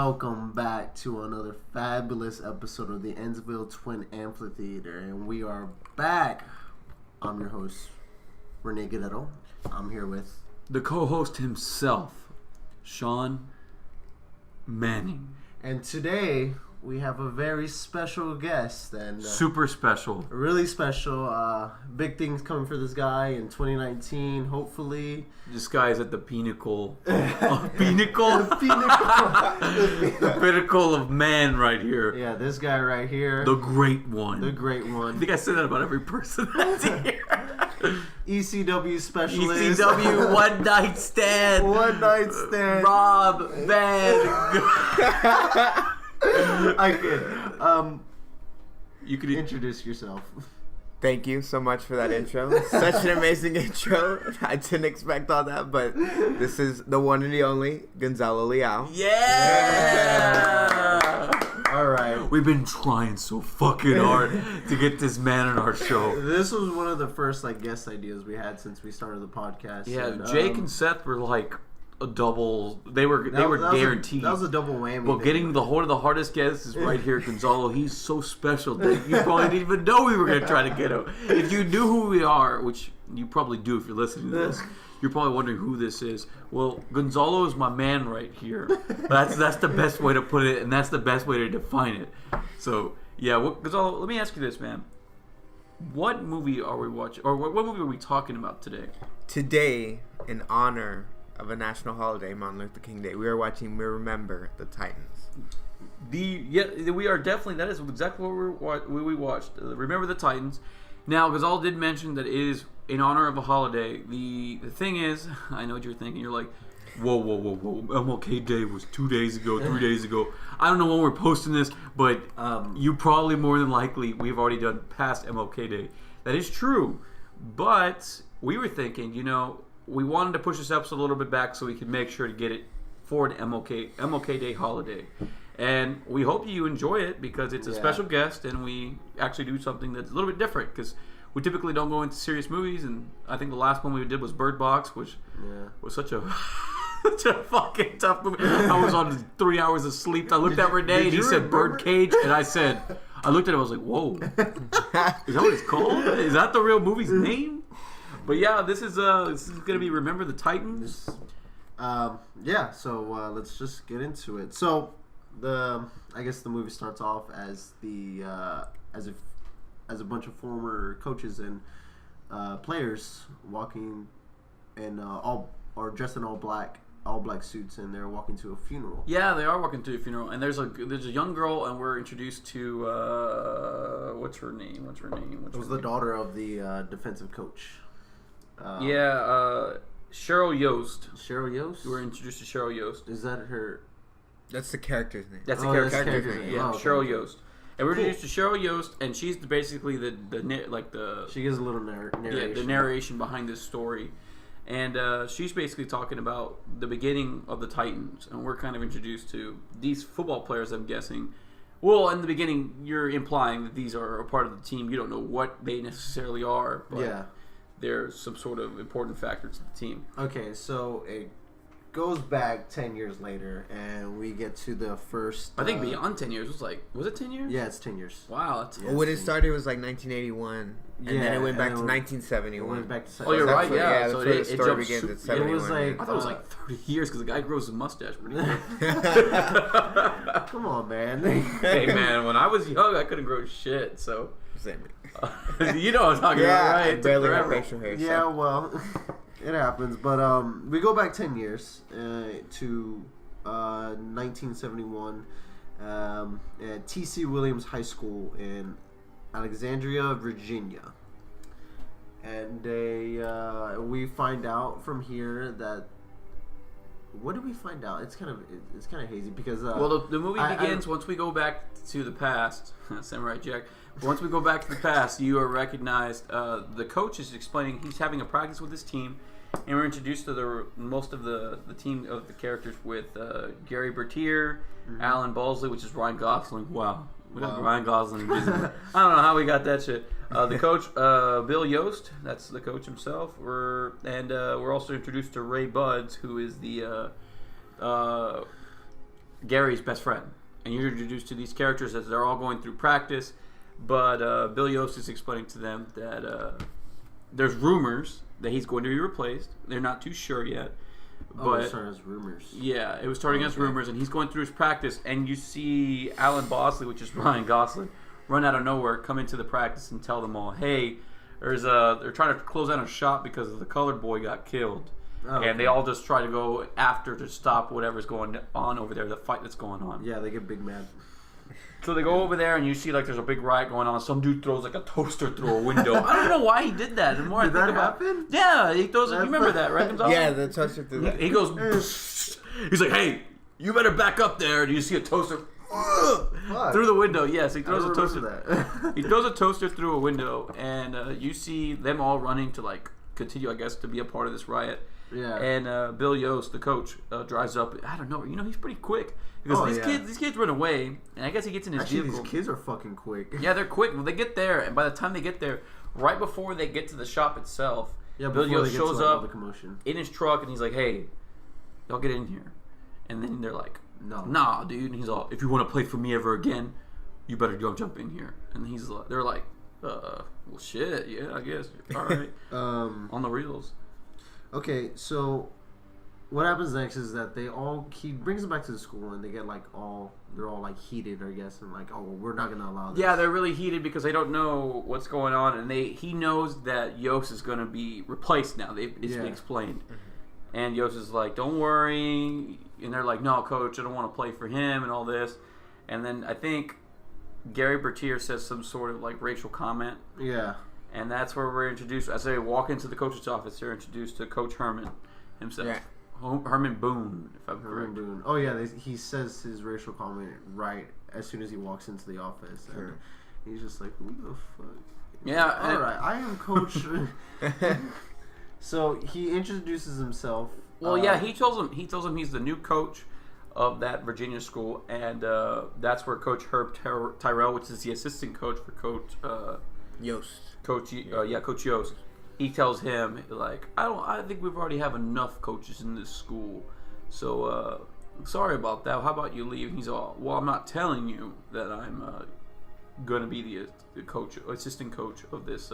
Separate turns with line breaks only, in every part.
Welcome back to another fabulous episode of the Intsrgram Twin Amphitheater, and we are back. I'm your host, Rene Guerrero. I'm here with
the co-host himself, Sean Manning.
And today we have a very special guest, and
super special,
really special. Big things coming for this guy in 2019. Hopefully,
this guy is at the pinnacle,
the
pinnacle of man right here.
Yeah, this guy right here,
the great one.
I
think I said that about every person that's here.
ECW specialist.
ECW one night stand. Rob Van.
I could. You could
You
introduce yourself.
Thank you so much for that intro. Such an amazing intro. I didn't expect all that, but this is the one and the only Gonzalo Leal.
Yeah!
All right.
We've been trying so fucking hard to get this man on our show.
This was one of the first guest ideas we had since we started the podcast.
Yeah,
and,
Jake and Seth were like a double. They were guaranteed.
That was a double whammy.
Well, getting one of the hardest guests is right here, Gonzalo. He's so special that you probably didn't even know we were going to try to get him. If you knew who we are, which you probably do if you're listening to this, you're probably wondering who this is. Well, Gonzalo is my man right here. That's the best way to put it, and that's the best way to define it. So, yeah, Gonzalo, let me ask you this, man. What movie are we watching, or what movie are we talking about today?
Today, in honor of a national holiday, Martin Luther King Day, we are watching Remember the Titans.
We are definitely, that is exactly what we watched. Remember the Titans. Now, Gonzalo did mention that it is in honor of a holiday. The thing is, I know what you're thinking. You're like, whoa. MLK Day was 2 days ago, 3 days ago. I don't know when we're posting this, but you probably more than likely, we've already done past MLK Day. That is true. But we were thinking, we wanted to push this episode a little bit back so we could make sure to get it for an MLK Day holiday. And we hope you enjoy it because it's a special guest and we actually do something that's a little bit different because we typically don't go into serious movies. And I think the last one we did was Bird Box, which was such a fucking tough movie. I was on 3 hours of sleep. I looked at Renee and he said Birdcage, and I looked at it, I was like, whoa. Is that what it's called? Is that the real movie's name? But yeah, this is gonna be Remember the Titans.
So let's just get into it. So I guess the movie starts off as as a bunch of former coaches and players walking in dressed in all black suits, and they're walking to a funeral.
Yeah, they are walking to a funeral, and there's a young girl, and we're introduced to what's her name? It was
the daughter of the defensive coach.
Cheryl Yost.
Cheryl Yost?
We're introduced to Cheryl Yost.
Is that her?
That's the character's name.
That's the character's name. Yeah,
okay.
Cheryl Yost. And we're introduced to Cheryl Yost, and she's basically the
She gives a little narration.
Yeah, the narration behind this story. And she's basically talking about the beginning of the Titans, and we're kind of introduced to these football players, I'm guessing. Well, in the beginning, you're implying that these are a part of the team. You don't know what they necessarily are, but they're some sort of important factor to the team.
Okay, so it goes back 10 years later, and we get to the first...
I think beyond 10 years. Was it 10 years?
Yeah, it's 10 years.
Wow.
When it started, it was like 1981, and then it went back to 1971.
It went back to...
Oh, you're right,
yeah.
So
the story begins at 71.
It was like...
I thought it was like 30 years, because the guy grows his mustache pretty good.
Come on, man.
Hey, man, when I was young, I couldn't grow shit, so...
Same.
You know what I'm talking about, right?
I barely have facial hair.
Yeah, well, it happens. But we go back 10 years to 1971 at T.C. Williams High School in Alexandria, Virginia. And we find out from here that... What did we find out? It's kind of hazy because...
the movie begins once we go back to the past. Samurai Jack. Once we go back to the past, you are recognized. The coach is explaining he's having a practice with his team, and we're introduced to most of the team of the characters with Gary Bertier, Alan Balsley, which is Ryan Gosling. Wow. We got Ryan Gosling. I don't know how we got that shit. The coach, Bill Yost, that's the coach himself. We're also introduced to Ray Buds, who is the Gary's best friend. And you're introduced to these characters as they're all going through practice. But Bill Yost is explaining to them that there's rumors that he's going to be replaced. They're not too sure yet. But
it started as rumors.
Yeah, it was starting as rumors, and he's going through his practice, and you see Alan Bosley, which is Ryan Gosling, run out of nowhere, come into the practice and tell them all, hey, they're trying to close down a shop because the colored boy got killed. And they all just try to go after to stop whatever's going on over there, the fight that's going on.
Yeah, they get big mad.
So they go over there, and you see like there's a big riot going on. Some dude throws like a toaster through a window. I don't know why he did that. The more
Did
I think
that
about
happen?
Yeah, he throws. You remember that, right?
Yeah, the toaster through that.
He goes. He's like, "Hey, you better back up there." Do you see a toaster through the window? Yes, he throws a toaster.
That.
He throws a toaster through a window, and you see them all running to like continue, I guess, to be a part of this riot.
Yeah.
And Bill Yost, the coach, drives up. I don't know. He's pretty quick because these kids run away, and I guess he gets in his vehicle.
These kids are fucking quick.
Yeah, they're quick. Well, they get there, and by the time they get there, right before they get to the shop itself, Bill Yost shows up in his truck, and he's like, "Hey, y'all get in here." And then they're like, "Nah, dude." And he's all, "If you want to play for me ever again, you better go jump in here." And they're like, "Well, shit, yeah, I guess. All right." On the reels.
Okay, so what happens next is that he brings them back to the school, and they get they're all like heated, I guess, and like, "Oh, well, we're not gonna allow this."
Yeah, they're really heated because they don't know what's going on, and he knows that Yost is going to be replaced now. It's been explained, and Yost is like, "Don't worry," and they're like, "No, coach, I don't want to play for him," and all this, and then I think Gary Bertier says some sort of like racial comment.
Yeah.
And that's where we're introduced. As they walk into the coach's office, they're introduced to Coach Herman himself. Yeah. Herman Boone, if I'm correct.
Boone. Oh, yeah, he says his racial comment right as soon as he walks into the office. Sure. And he's just like, "Who the fuck?"
Yeah.
All right, I am Coach. So he introduces himself.
Well, yeah, he tells him he's the new coach of that Virginia school, and that's where Coach Herb Tyrell, which is the assistant coach for Coach
Yost.
Coach Yost. He tells him like, I think we've already have enough coaches in this school, so sorry about that. How about you leave? And he's all, "Well, I'm not telling you that I'm going to be the coach, assistant coach of this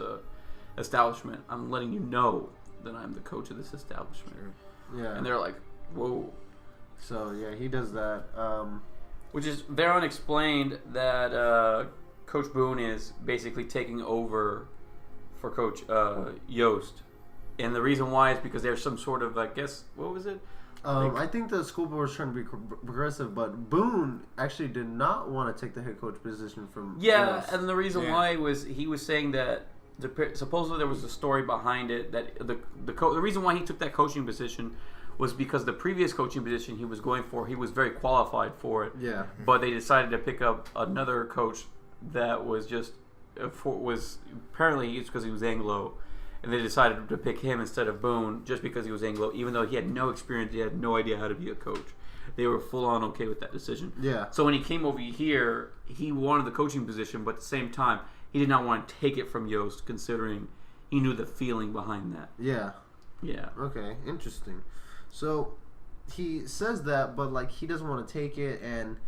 establishment. I'm letting you know that I'm the coach of this establishment."
Yeah.
And they're like, "Whoa."
So yeah, he does that.
Which is they're unexplained that Coach Boone is basically taking over for Coach Yost, and the reason why is because there's some sort of, I guess, what was it?
I think the school board was trying to be progressive, but Boone actually did not want to take the head coach position from.
Yeah, and the reason why was he was saying that supposedly there was a story behind it that the reason why he took that coaching position was because the previous coaching position he was going for, he was very qualified for it.
Yeah.
But they decided to pick up another coach that was just apparently it's because he was Anglo, and they decided to pick him instead of Boone just because he was Anglo, even though he had no experience, he had no idea how to be a coach. They were full on okay with that decision.
Yeah.
So when he came over here, he wanted the coaching position, but at the same time, he did not want to take it from Yost, considering he knew the feeling behind that.
Yeah.
Yeah.
Okay, interesting. So he says that, but like he doesn't want to take it, and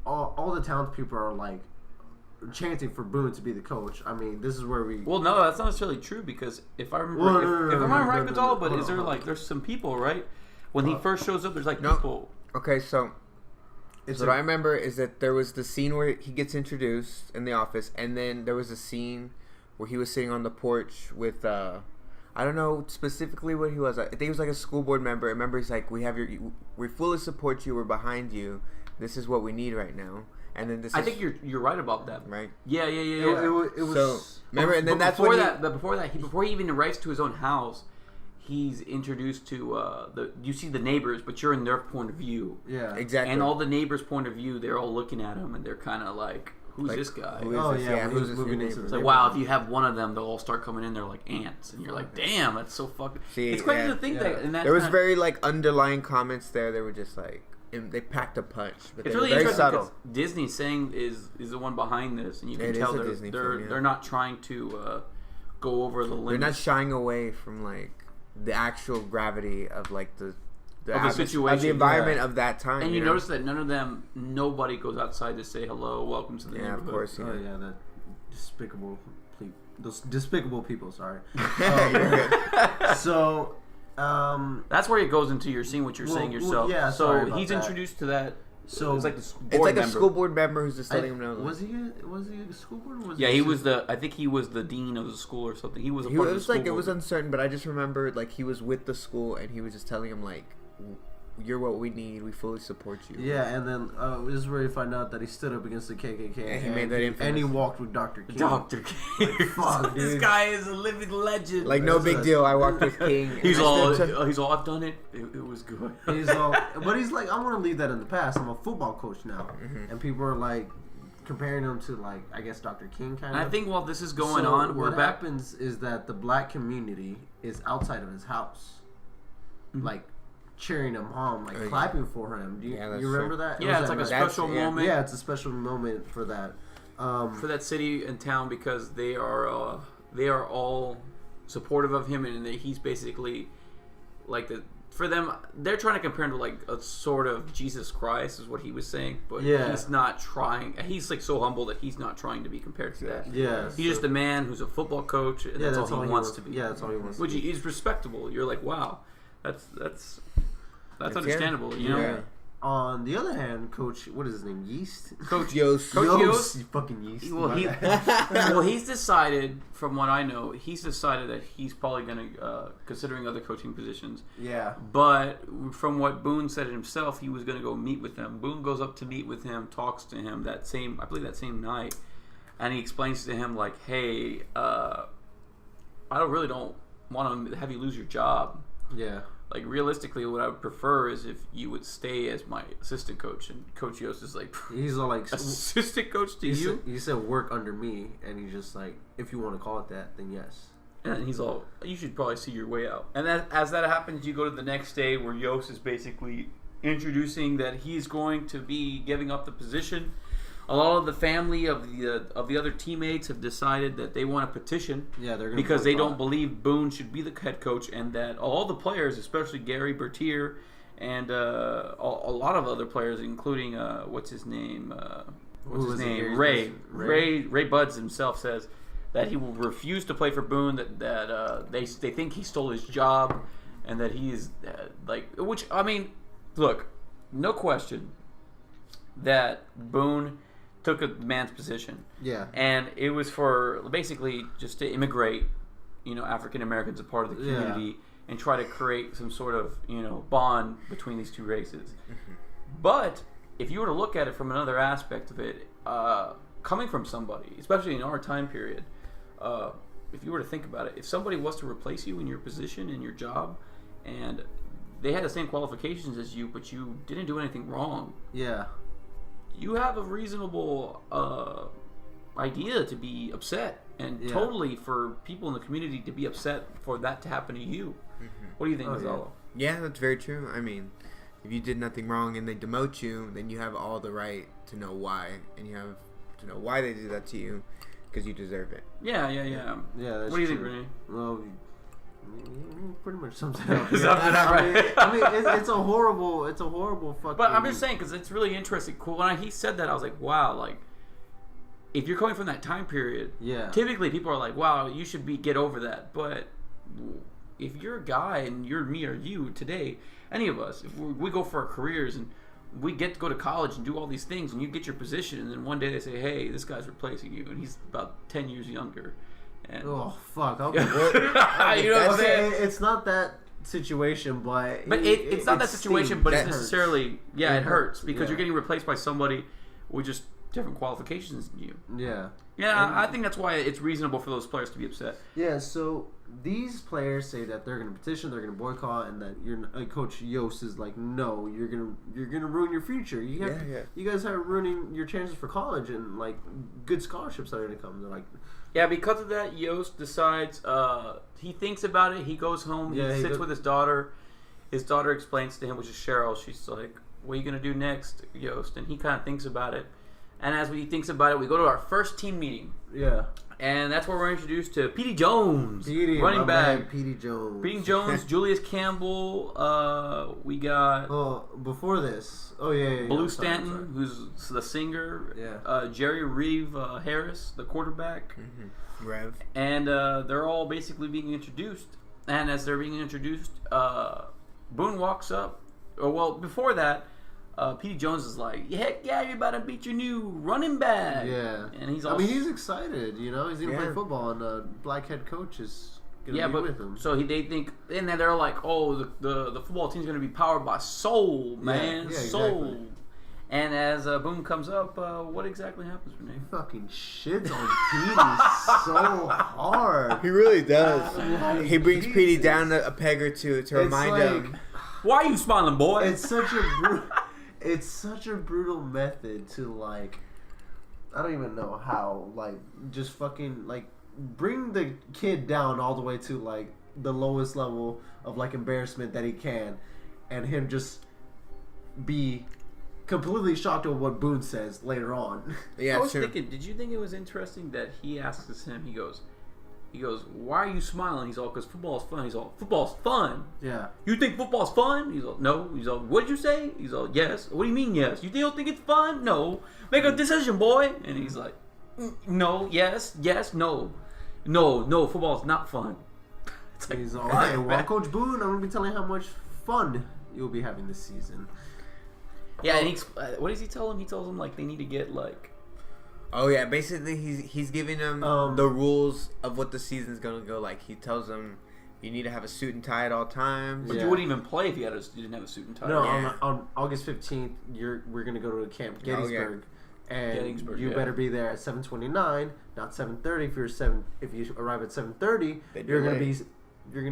all the townspeople are like chanting for Boone to be the coach. I mean, this is where we.
Well, no, that's not necessarily true because if I remember, if I'm right, Gonzalo, but is there like there's some people, right? When he first shows up, there's like people.
Okay, so what I remember is that there was the scene where he gets introduced in the office, and then there was a scene where he was sitting on the porch with I don't know specifically what he was. I think he was like a school board member. I remember he's like, we fully support you. We're behind you. This is what we need right now. And then
I think you're right about that.
Right?
Yeah.
It was.
So remember, and then that's
before he even arrives to his own house, he's introduced to you see the neighbors, but you're in their point of view.
Yeah,
exactly.
And all the neighbors' point of view, they're all looking at him, and they're kind of like, "Who's this guy?"
Who's this
moving into
It's like, wow, if you have one of them, they'll all start coming in there like ants, and you're like, "Damn, that's so fucking." It's crazy to think that. And
there was very like underlying comments there. They were just like. They packed a punch, but
it's
they
really
were very
interesting
subtle.
Disney saying is the one behind this, and you can tell they're not trying to go over the limit.
They're not shying away from like the actual gravity of like the
of the situation,
of the environment of that time.
And you notice that nobody goes outside to say hello, welcome to the neighborhood.
Of course. Yeah.
Oh yeah, that those despicable people. Sorry. So.
That's where it goes into your seeing what you're saying yourself.
Yeah,
so he's introduced to that.
So
it's like
a school board member who's just letting him know.
Was he a school board? Or was
he was I think he was the dean of the school or something. He was a part of the school board.
It was uncertain, but I just remember like he was with the school and he was just telling him like, "You're what we need. We fully support you."
Yeah, and then this is where you find out that he stood up against the KKK.
And he made that infamous.
And he walked with Dr. King.
Dr. King.
Like, fuck, dude.
This guy is a living legend.
Like, no big deal. I walked with King.
He's all, I've done it. It was good.
But he's like, I want to leave that in the past. I'm a football coach now. Mm-hmm. And people are like, comparing him to, like, I guess Dr. King kind of.
I think while this is going on,
what happens is that the black community is outside of his house. Mm-hmm. Like, cheering him on, like clapping for him. Do you remember that?
Yeah, it's like a special moment.
Yeah, it's a special moment for that.
For that city and town because they are all supportive of him and he's basically like for them they're trying to compare him to like a sort of Jesus Christ is what he was saying, but he's not trying. He's like so humble that he's not trying to be compared to that.
Yeah,
he's just a man who's a football coach and that's all he wants to be.
Yeah, that's all he wants.
Which is respectable. You're like, wow, that's understandable, you know.
Yeah.
On the other hand, Coach, what is his name? Yeast?
Coach Yost.
Coach Yost.
You fucking Yeast.
Well, he's decided, from what I know, that he's probably going to, considering other coaching positions.
Yeah.
But from what Boone said himself, he was going to go meet with him. Boone goes up to meet with him, talks to him that same night, and he explains to him, like, hey, I don't want to have you lose your job.
Yeah.
Like, realistically, what I would prefer is if you would stay as my assistant coach. And Coach Yost is like,
he's all like,
assistant coach to you?
You said work under me. And he's just like, if you want to call it that, then yes.
And he's all, you should probably see your way out. And as that happens, you go to the next day where Yost is basically introducing that he's going to be giving up the position. A lot of the family of the other teammates have decided that they want to petition because they don't believe Boone should be the head coach, and that all the players, especially Gary Bertier and a lot of other players, including what's his name, Ray Buds himself says that he will refuse to play for Boone. That they think he stole his job, and that he is which I mean, look, no question that Boone took a man's position.
Yeah.
And it was for basically just to immigrate, African Americans a part of the community and try to create some sort of, bond between these two races. Mm-hmm. But if you were to look at it from another aspect of it, coming from somebody, especially in our time period, if you were to think about it, if somebody was to replace you in your position, in your job, and they had the same qualifications as you, but you didn't do anything wrong.
Yeah.
You have a reasonable idea to be upset, and totally for people in the community to be upset for that to happen to you. Mm-hmm. What do you think, Gonzalo?
Yeah, that's very true. I mean, if you did nothing wrong and they demote you, then you have all the right to know why, and you have to know why they did that to you because you deserve it.
Yeah.
That's
what do you
true.
think, Renee?
Well, pretty much sums it up.
I
mean, it's a horrible fucking.
But I'm just saying because it's really interesting. Cool. When he said that, I was like, wow, like if you're coming from that time period, typically people are like, wow, you should get over that. But if you're a guy and you're me or you today, any of us, if we go for our careers and we get to go to college and do all these things, and you get your position, and then one day they say, hey, this guy's replacing you, and he's about 10 years younger. And
oh fuck! Okay.
You know what I'm saying?
It's not that situation, but
it's not that situation, but it's necessarily it hurts because you're getting replaced by somebody with just different qualifications than you.
Yeah.
Yeah, I think that's why it's reasonable for those players to be upset.
Yeah. So these players say that they're going to petition, they're going to boycott, and that Coach Yost is like, no, you're gonna ruin your future. You guys are ruining your chances for college and like good scholarships that are going to come. They're like.
Yeah, because of that, Yost decides, he thinks about it, he goes home, he sits with his daughter. His daughter explains to him, which is Cheryl, she's like, what are you going to do next, Yost? And he kind of thinks about it. And as he thinks about it, we go to our first team meeting.
Yeah.
And that's where we're introduced to Petey Jones,
Petey,
running back.
Petey Jones.
Petey Jones, Julius Campbell. We got
before this. Oh yeah.
Blue Stanton, who's the singer.
Yeah.
Jerry Reeve Harris, the quarterback.
Mm-hmm. Rev.
And they're all basically being introduced. And as they're being introduced, Boone walks up. Or well, before that. Petey Jones is like, heck yeah, you're about to beat your new running back.
Yeah.
And he's
he's excited, you know. He's going to play football, and the black head coach is going to be with him.
So they think, and then they're like, oh, the football team's going to be powered by soul, man.
Yeah,
soul.
exactly.
And as Boone comes up, what exactly happens, Renee?
He fucking shits on Petey so hard.
He really does. He brings Petey down a peg or two to remind him.
Why are you smiling, boy?
It's such a brutal method to, like, I don't even know how, like, just fucking, like, bring the kid down all the way to, like, the lowest level of, like, embarrassment that he can, and him just be completely shocked at what Boone says later on.
Yeah,
I was thinking, did you think it was interesting that he asks him, he goes, why are you smiling? He's all, because football is fun. He's all, football's fun?
Yeah.
You think football's fun? He's all, no. He's all, what did you say? He's all, yes. What do you mean, yes? You don't think it's fun? No. Make a decision, boy. And he's like, no, yes, no. No, football's not fun. It's like,
he's all, okay, well, Coach Boone, I'm going to be telling you how much fun you'll be having this season.
Yeah, and what does he tell him? He tells him, like, they need to get, like,
oh yeah, basically he's giving them the rules of what the season's gonna go like. He tells them you need to have a suit and tie at all times.
But you wouldn't even play if you didn't have a suit and tie.
No, on August 15th, we're gonna go to a camp Gettysburg, and you better be there at 7:29, not 7:30. If you arrive at 7:30, you're gonna be. You're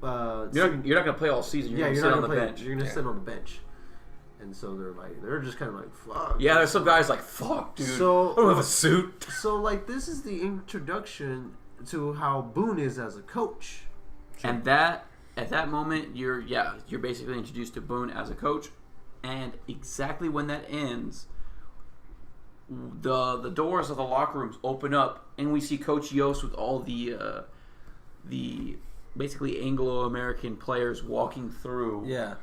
not
gonna play all season. You're gonna sit on the bench.
You're gonna sit on the bench. And so they're just kind of like, fuck.
Yeah, there's some guys like, fuck, dude.
So,
I don't have a suit.
So, like, this is the introduction to how Boone is as a coach.
And at that moment, you're basically introduced to Boone as a coach. And exactly when that ends, the doors of the locker rooms open up, and we see Coach Yost with all the basically Anglo-American players walking through.
Yeah.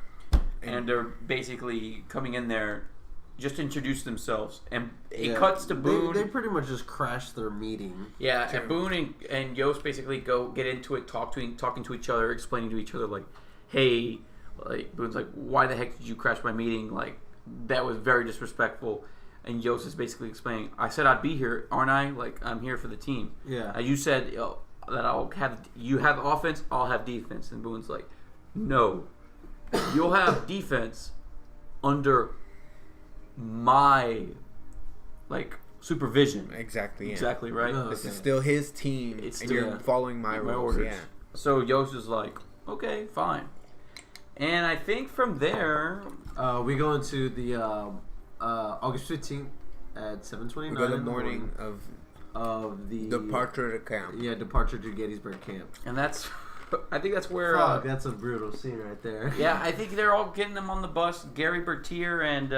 And they're basically coming in there just to introduce themselves. And it cuts to Boone.
They pretty much just crashed their meeting.
Yeah, and Boone and Yost basically get into it, talking to each other, explaining to each other, like, hey, like, Boone's like, why the heck did you crash my meeting? Like, that was very disrespectful. And Yost is basically explaining, I said I'd be here, aren't I? Like, I'm here for the team.
Yeah.
You said that you have offense, I'll have defense. And Boone's like, no. You'll have defense under my, like, supervision.
Exactly. Yeah.
Exactly right.
This is still his team, and you're following my rules.
Orders. Yeah. So Yost is like, okay, fine. And I think from there,
we go into the August 15th at 7:29.
We go the morning
of the
departure to camp.
Yeah, departure to Gettysburg camp.
And I think that's where.
Fuck, that's a brutal scene right there.
Yeah, I think they're all getting them on the bus. Gary Bertier and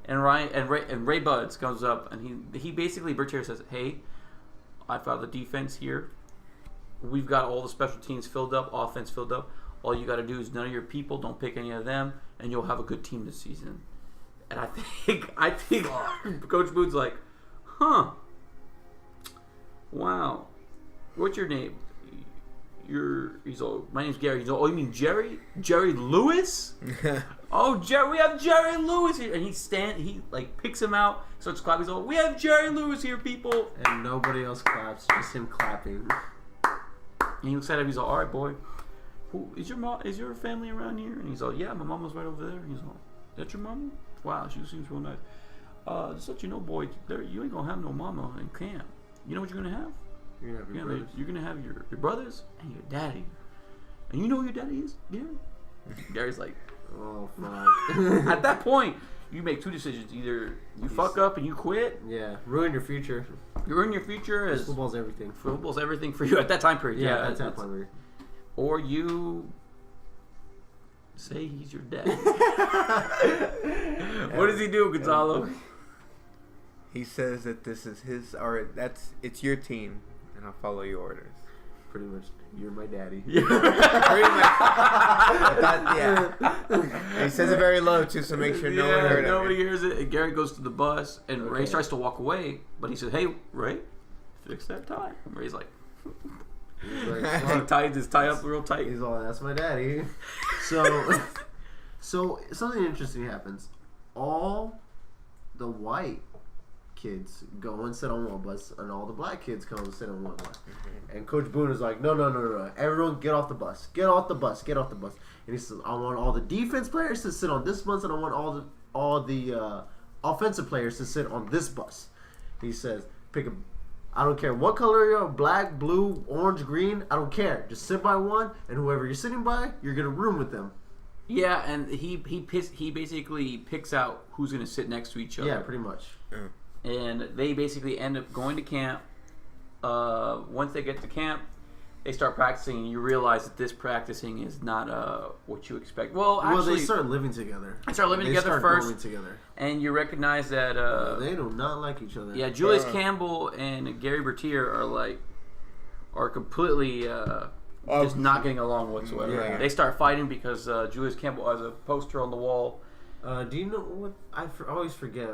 Ryan and Ray Buds comes up, and he basically, Bertier says, "Hey, I've got the defense here. We've got all the special teams filled up, offense filled up. All you got to do is none of your people, don't pick any of them, and you'll have a good team this season." And I think Coach Boone's like, "Huh? Wow. What's your name?" He's all, my name's Gary. He's all, oh, you mean Jerry? Jerry Lewis? Oh, Jerry, we have Jerry Lewis here. And he like picks him out, starts clapping. He's all, we have Jerry Lewis here, people.
And nobody else claps, just him clapping.
And he looks at him. He's all, all right, boy. Who is your mom? Is your family around here? And he's all, yeah, my mom was right over there. He's all, that's your mama? Wow, she seems real nice. Just to let you know, boy, you ain't gonna have no mama in camp. You know what you're gonna have? You're gonna have your brothers and your daddy. And you know who your daddy is, Gary? Gary's like,
oh fuck.
At that point, you make two decisions: either you fuck up and you quit.
Yeah, ruin your future.
You ruin your future as
football's everything.
Football's everything for you at that time period.
Yeah, at that time period.
Or you say he's your dad. What does he do, Gonzalo?
He says that this is his, or it's your team, and I'll follow your orders.
Pretty much, you're my daddy.
Pretty much. Yeah. He says it very low too, so make sure no one heard it.
Nobody hears it. And Gary goes to the bus, and Ray tries to walk away, but he says, "Hey, Ray, fix that tie." And Ray's like, he ties his tie up real tight.
He's all, "That's my daddy." So something interesting happens. All the white kids go and sit on one bus, and all the black kids come and sit on one bus. And Coach Boone is like, no, everyone get off the bus, get off the bus. And he says, I want all the defense players to sit on this bus, and I want all the offensive players to sit on this bus. He says, I don't care what color you're, black, blue, orange, green, I don't care. Just sit by one, and whoever you're sitting by, you're gonna room with them.
Yeah, and he basically picks out who's going to sit next to each other.
Yeah, pretty much.
And they basically end up going to camp. Once they get to camp, they start practicing, and you realize that this practicing is not what you expect. Well, actually,
they start living together.
They start living together first,
going together.
And you recognize that
they do not like each other.
Yeah, Julius Campbell and Gary Bertier are completely just not getting along whatsoever.
Yeah.
They start fighting because Julius Campbell has a poster on the wall.
Do you know what? I always forget.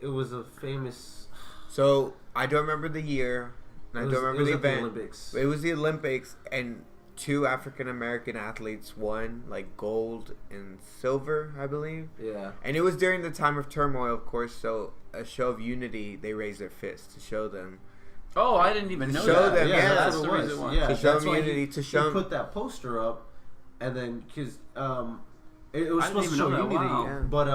It was a famous.
So I don't remember the year. And I don't remember the event.
The Olympics.
It was the Olympics, and 2 African American athletes won like gold and silver, I believe.
Yeah.
And it was during the time of turmoil, of course. So a show of unity, they raised their fists to show them.
Oh, I didn't even know
show
that.
them, yeah,
that's the reason why.
Yeah,
to show
that's
them
why
unity, to show
he put that poster up, and then because it was
I
supposed to
didn't
show
even know that.
unity,
Wow.
but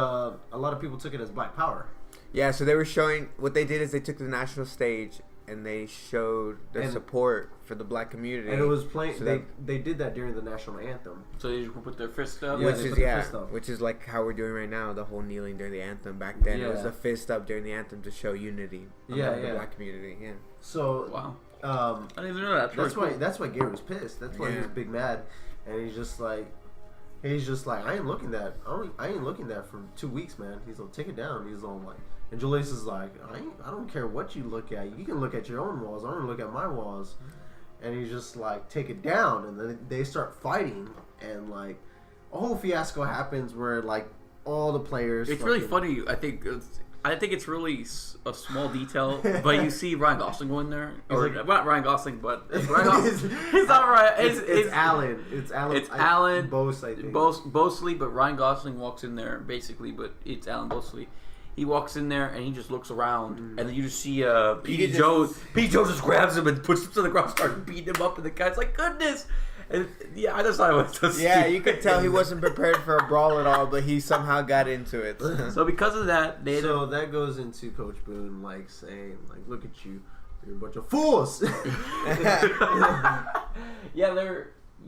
a lot of people took it as Black Power.
Yeah, so they were showing what they did is they took the national stage and they showed their support for the black community.
And it was playing.
So
they did that during the national anthem.
So they just put their fist up.
Yeah,
which is like how we're doing right now, the whole kneeling during the anthem. Back then, it was the fist up during the anthem to show unity among the black community. Yeah.
So
wow. I didn't even know that.
That's why Gary was pissed. That's why he was big mad, and he's just like, I ain't looking that. I ain't looking that for 2 weeks, man. He's like, take it down. He's all like, and Julius is like, I don't care what you look at. You can look at your own walls. I don't look at my walls. And he's just like, take it down. And then they start fighting, and like a whole fiasco happens where like all the players.
It's really funny. I think it's really a small detail, but you see Ryan Gosling go in there, or not Ryan Gosling, but Ryan Gosling. He's not Ryan.
It's Alan. It's Alan.
It's Alan
Bose, I think.
Bosley, but Ryan Gosling walks in there basically, but it's Alan Bosley. He walks in there and he just looks around, and then you just see P.J. Joe just grabs him and puts him to the ground, starts beating him up, and the guy's like, "Goodness!" And yeah, I just thought it was so stupid.
You could tell he wasn't prepared for a brawl at all, but he somehow got into it.
So because of that,
that goes into Coach Boone like saying, like, "Look at you, you're a bunch of fools."
Yeah,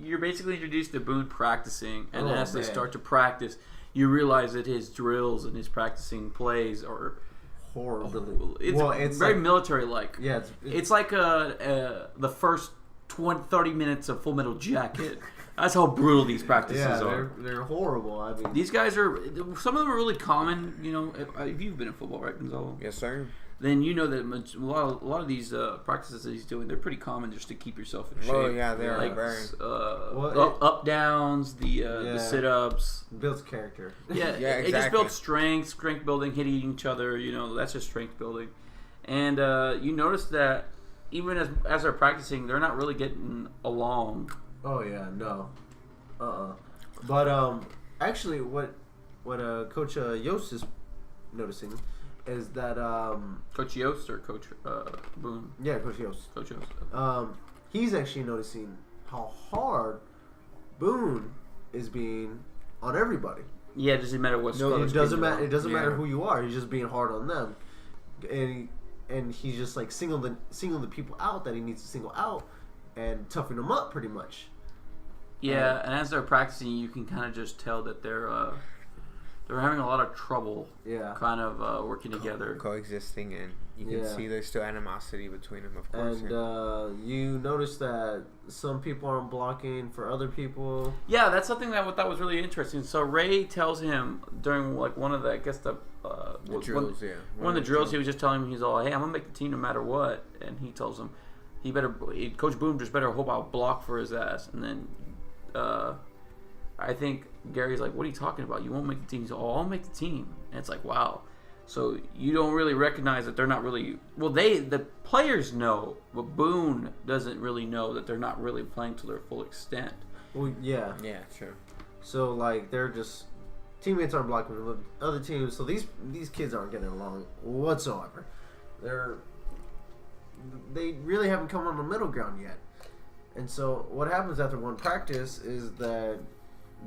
you're basically introduced to Boone practicing, and then as they start to practice, you realize that his drills and his practicing plays are
horrible.
It's very like, military-like.
Yeah,
it's like the first 30 minutes of Full Metal Jacket. That's how brutal these practices are.
They're horrible. I mean,
these guys some of them are really common. You know, if you've been in football, right, Gonzalo?
Yes, sir.
Then you know that a lot of these practices that he's doing, they're pretty common just to keep yourself in shape.
Oh yeah, they are
like
very.
Up downs, the sit ups.
Builds character.
Yeah,
exactly.
It just builds strength building, hitting each other. You know, that's just strength building. And you notice that even as they're practicing, they're not really getting along.
Oh yeah, no. But actually, what Coach Yost is noticing is that
Coach Yost or Coach Boone?
Yeah, Coach Yost.
Coach Yost.
He's actually noticing how hard Boone is being on everybody.
Yeah, it doesn't matter what.
No, it doesn't matter. It doesn't matter who you are. He's just being hard on them, and he's just like singling the people out that he needs to single out and toughen them up pretty much.
Yeah, and as they're practicing, you can kind of just tell that they're having a lot of trouble.
Yeah.
Kind of working together,
coexisting, and you can see there's still animosity between them, of course.
And you notice that some people aren't blocking for other people.
Yeah, that's something that I thought was really interesting. So Ray tells him during like one of the, I guess the
drills,
one of the drills, he was just telling him, he's all, hey, I'm gonna make the team no matter what, and he tells him Coach Boone just better hope I'll block for his ass, and then I think Gary's like, what are you talking about? You won't make the team. He's like, oh, I'll make the team, and it's like, wow. So you don't really recognize that they're not really... Well, the players know, but Boone doesn't really know that they're not really playing to their full extent.
Well, yeah.
Yeah, sure.
So, like, they're just... Teammates aren't blocking the other teams, so these kids aren't getting along whatsoever. They really haven't come on the middle ground yet. And so what happens after one practice is that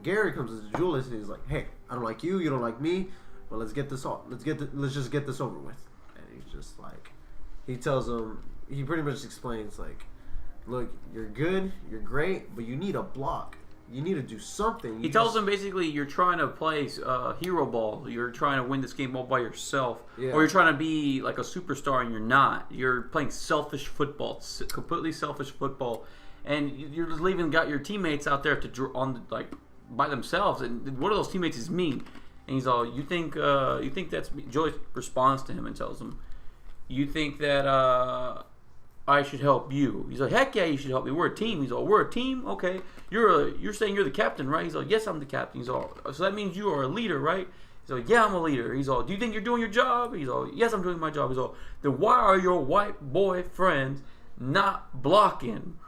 Gary comes to Julius and he's like, hey, I don't like you, you don't like me, but let's get this off. Let's just get this over with. And he's just like, he tells him, he pretty much explains like, look, you're good, you're great, but you need a block. You need to do something.
He tells him basically, you're trying to play hero ball. You're trying to win this game all by yourself.
Yeah.
Or you're trying to be like a superstar and you're not. You're playing selfish football, completely selfish football. And you're just got your teammates out there by themselves. And one of those teammates is me. And he's all, you think that's me? Joyce responds to him and tells him, you think that I should help you? He's like, heck yeah, you should help me. We're a team. He's all, we're a team? Okay. You're saying you're the captain, right? He's like, yes, I'm the captain. He's all, so that means you are a leader, right? He's like, yeah, I'm a leader. He's all, do you think you're doing your job? He's all, yes, I'm doing my job. He's all, then why are your white boy friends not blocking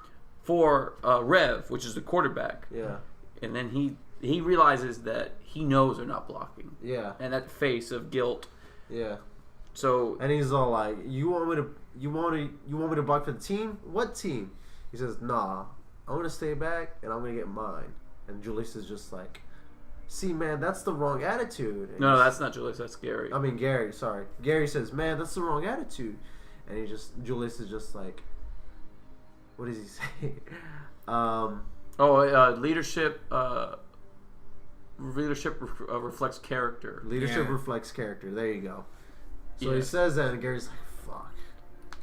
for Rev, which is the quarterback?
Yeah.
And then he realizes that he knows they're not blocking.
Yeah.
And that face of guilt.
Yeah.
So.
And he's all like, you want me to block for the team? What team? He says, nah, I'm gonna stay back and I'm gonna get mine. And Julius is just like, see, man, that's the wrong attitude. And
no, that's not Julius. That's Gary.
I mean Gary. Sorry, Gary says, man, that's the wrong attitude. And Julius is just like, what does he say?
Leadership. Leadership reflects character.
Leadership reflects character. There you go. So he says that, and Gary's like, fuck.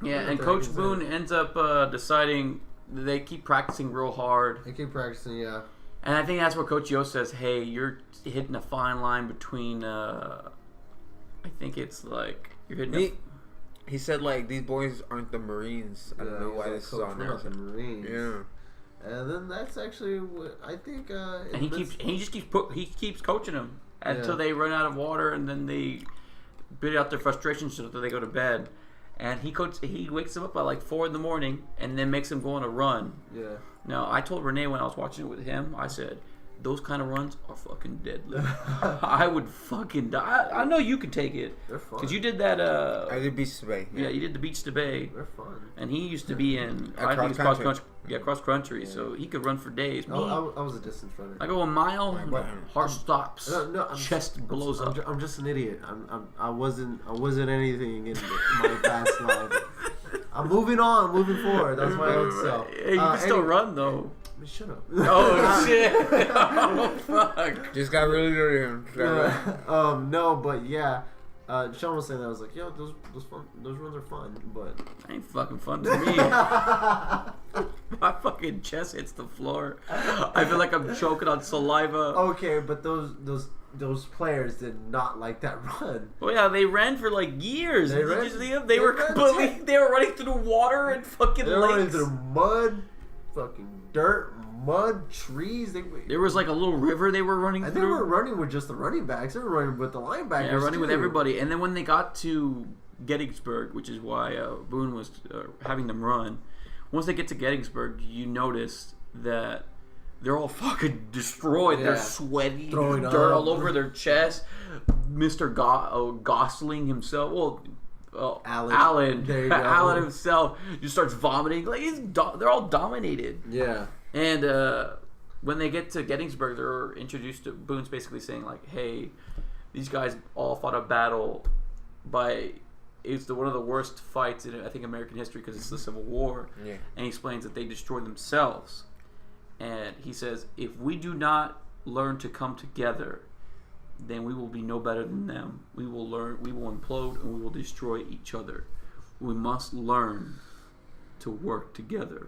Yeah, and Coach Boone ends up deciding they keep practicing real hard.
They keep practicing, yeah.
And I think that's where Coach Yo says, hey, you're hitting a fine line between, I think it's like, you're hitting
He said, like, these boys aren't the Marines. I don't know why this is on there.
The Marines.
Yeah.
And then that's actually what I think.
And he keeps coaching them until they run out of water, and then they bid out their frustration so that they go to bed. And he wakes them up at like 4 a.m, and then makes them go on a run.
Yeah.
Now I told Renee when I was watching it with him, I said, those kind of runs are fucking deadly. I would fucking die. I know you could take it.
They're fun.
Because you did that.
I did Beach to Bay.
Yeah, you did the Beach to Bay.
They're fun.
And he used to be in, I think it's cross country. Yeah, cross country. Yeah. So he could run for days. Me,
I was a distance runner.
I go a mile, heart stops, chest blows up.
I'm just an idiot. I wasn't anything in my past life. I'm moving on, moving forward. That's my own self.
Hey, you can still run though.
Shut up.
Oh shit! Oh fuck!
Just got really dirty.
No, but yeah. Sean was saying that. I was like, yo, those runs are fun, but
ain't fucking fun to me. My fucking chest hits the floor. I feel like I'm choking on saliva.
Okay, but those players did not like that run.
Well, yeah, they ran for like years.
They
were running through the water and fucking
lakes. They were running through mud, fucking dirt, mud, trees.
There was like a little river they were running through.
They were running with just the running backs. They were running with the linebackers.
Yeah, running with everybody. And then when they got to Gettysburg, which is why Boone was having them run, once they get to Gettysburg, you notice that they're all fucking destroyed. Yeah. They're sweaty,
throwing
dirt all over their chest. Mr. Gosling himself, Alan. There you go. Alan himself just starts vomiting. Like they're all dominated.
Yeah.
And when they get to Gettysburg, they're introduced to Boone's basically saying like, "Hey, these guys all fought a battle it's one of the worst fights in I think American history because it's the Civil War."
Yeah.
And he explains that they destroyed themselves. And he says, if we do not learn to come together, then we will be no better than them. We will implode, and we will destroy each other. we must learn to work together.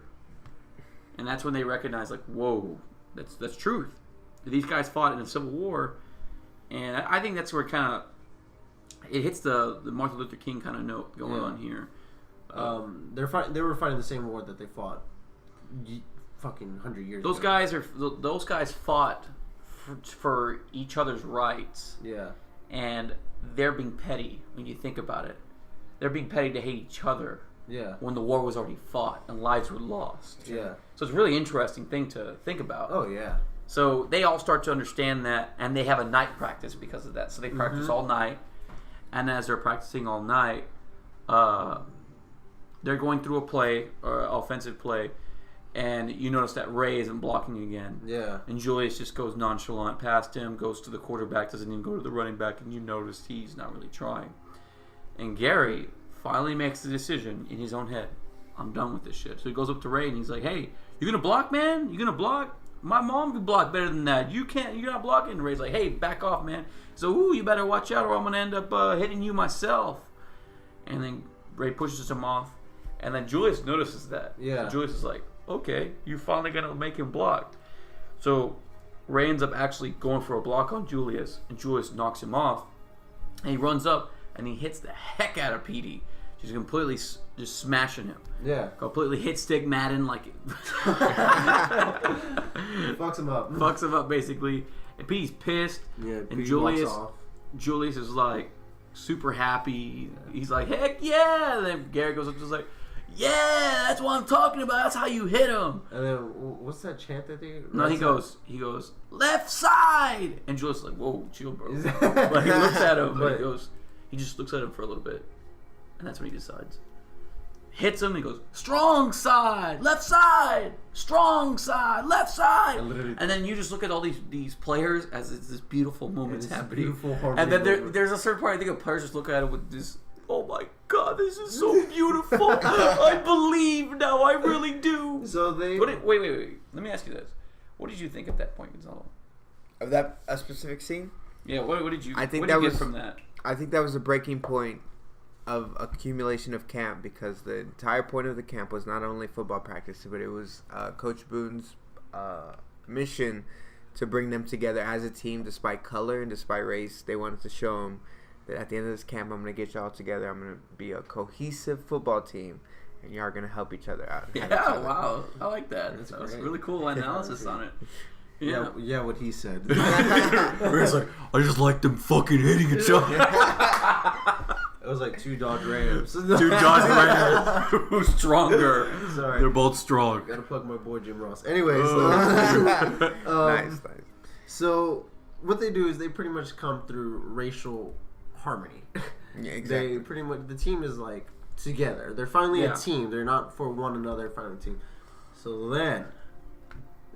And that's when they recognize, like, whoa, that's truth. These guys fought in a civil war, and I think that's where it hits the Martin Luther King kind of note going on here.
They were fighting the same war that they fought fucking 100 years
Those
ago.
Those guys fought for each other's rights.
Yeah.
And they're being petty when you think about it. They're being petty to hate each other.
Yeah.
When the war was already fought and lives were lost.
Yeah.
So it's a really interesting thing to think about.
Oh, yeah.
So they all start to understand that, and they have a night practice because of that. So they practice all night, and as they're practicing all night, they're going through a play, or offensive play, and you notice that Ray isn't blocking again.
Yeah.
And Julius just goes nonchalant past him, goes to the quarterback, doesn't even go to the running back, and you notice he's not really trying. And Gary finally makes the decision in his own head. I'm done with this shit. So he goes up to Ray and he's like, hey, you gonna block, man? You gonna block? My mom can block better than that. You can't. You're not blocking. And Ray's like, hey, back off, man. So, you better watch out or I'm gonna end up hitting you myself. And then Ray pushes him off. And then Julius notices that.
Yeah.
So Julius is like, okay, you're finally gonna make him block. So Ray ends up actually going for a block on Julius, and Julius knocks him off. And he runs up and he hits the heck out of Petey. She's completely just smashing him.
Yeah.
Completely hit stick Madden like it.
Fucks him up.
Fucks him up basically. And Petey's pissed.
Yeah.
And Julius is like super happy. He's like, heck yeah! And then Gary goes up and is like, yeah, that's what I'm talking about. That's how you hit him.
And then what's that chant that they?
No, he goes left side. And Julius is like, whoa, chill, bro. But he looks at him, but he just looks at him for a little bit. And that's when he decides. Hits him, and he goes, strong side, left side, strong side, left side. And then you just look at all these players as it's this beautiful moment's happening. And then there's a certain point, I think the players just look at it with this, oh my God, this is so beautiful. I believe now, I really do.
So they...
Wait. Let me ask you this. What did you think at that point, Gonzalo?
Of that a specific scene?
Yeah, what did you
get from that? I think that was a breaking point of accumulation of camp, because the entire point of the camp was not only football practice, but it was Coach Boone's mission to bring them together as a team despite color and despite race. They wanted to show them that at the end of this camp, I'm going to get y'all together. I'm going to be a cohesive football team, and y'all are going to help each other out.
Yeah, wow. I like that. That's really cool analysis on it.
Yeah, what he said.
He's like, I just like them fucking hitting each other.
It was like two Dodge Rams.
Who's stronger?
Sorry.
They're both strong.
Gotta plug my boy Jim Ross. Anyways.
Nice.
So, what they do is they pretty much come through racial harmony.
Yeah, exactly.
They pretty much, the team is like together. They're finally a team. They're not for one another, finally a team. So then,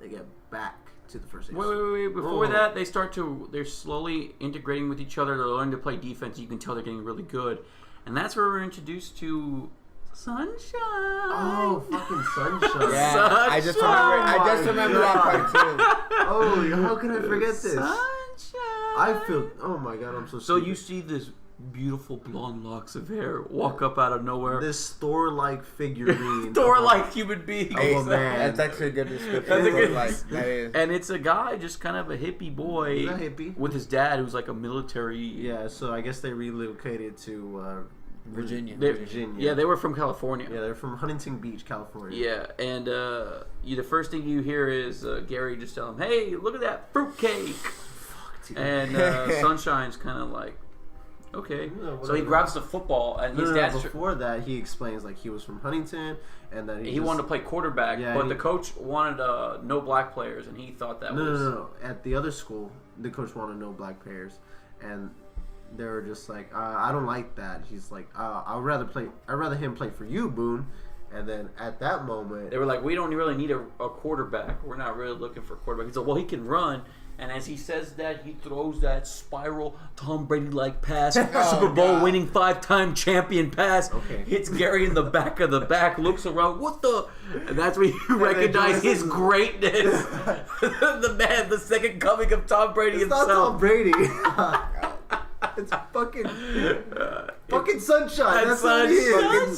they get back to the first.
Wait. Before that, they're slowly integrating with each other. They're learning to play defense. You can tell they're getting really good. And that's where we're introduced to Sunshine.
Oh, fucking Sunshine.
Yeah, Sunshine. I just remember that part too.
Oh, how can I forget this?
Sunshine.
Oh my God, I'm so
So
stupid.
you see this beautiful blonde locks of hair walk up out of nowhere.
This Thor-like figurine.
Thor-like human being.
Oh man, that's actually a good description.
That's a good.
That is.
And it's a guy, just kind of a hippie boy.
He's a hippie.
With his dad, who's like a military.
Yeah, so I guess they relocated to
Virginia.
Yeah, they were from California.
Yeah, they're from Huntington Beach, California.
Yeah, and the first thing you hear is Gary just tell him, "Hey, look at that fruitcake." And Sunshine's kind of like, okay. So he grabs the football, and his dad's...
Before that, he explains like he was from Huntington, and that
he wanted to play quarterback, but the coach wanted no black players, and he thought that was...
No. At the other school, the coach wanted no black players, and they were just like, I don't like that. He's like, I'd rather him play for you, Boone. And then at that moment,
they were like, we don't really need a quarterback. We're not really looking for a quarterback. He's like, well, he can run. And as he says that, he throws that spiral Tom Brady-like pass, Super Bowl winning 5-time champion pass.
Okay.
Hits Gary in the back of the back, looks around, what the? And that's when you recognize his greatness. the second coming of Tom Brady himself.
It's not Tom Brady. It's fucking... Fucking sunshine. That's what it is. Fucking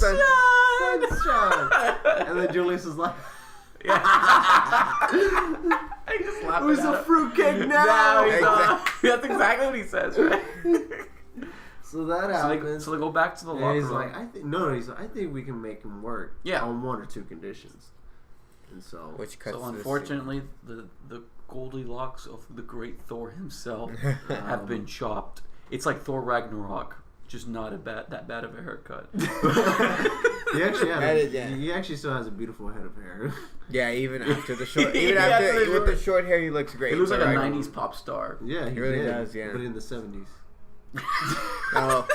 sunshine. And then Julius is like,
I just laughed.
who's a fruitcake now?
That's exactly what he says, right?
So that happens.
So they go back to the locker
he's
room.
like, I think we can make him work.
Yeah.
On one or two conditions. And so,
so unfortunately, the Goldilocks of the great Thor himself have been chopped. It's like Thor Ragnarok, just not that bad of a haircut.
he actually still has a beautiful head of hair.
Yeah, even after the short, with the short hair, he looks great.
He looks like a '90s pop star.
Yeah,
he really does. Yeah,
but in the '70s.
Oh,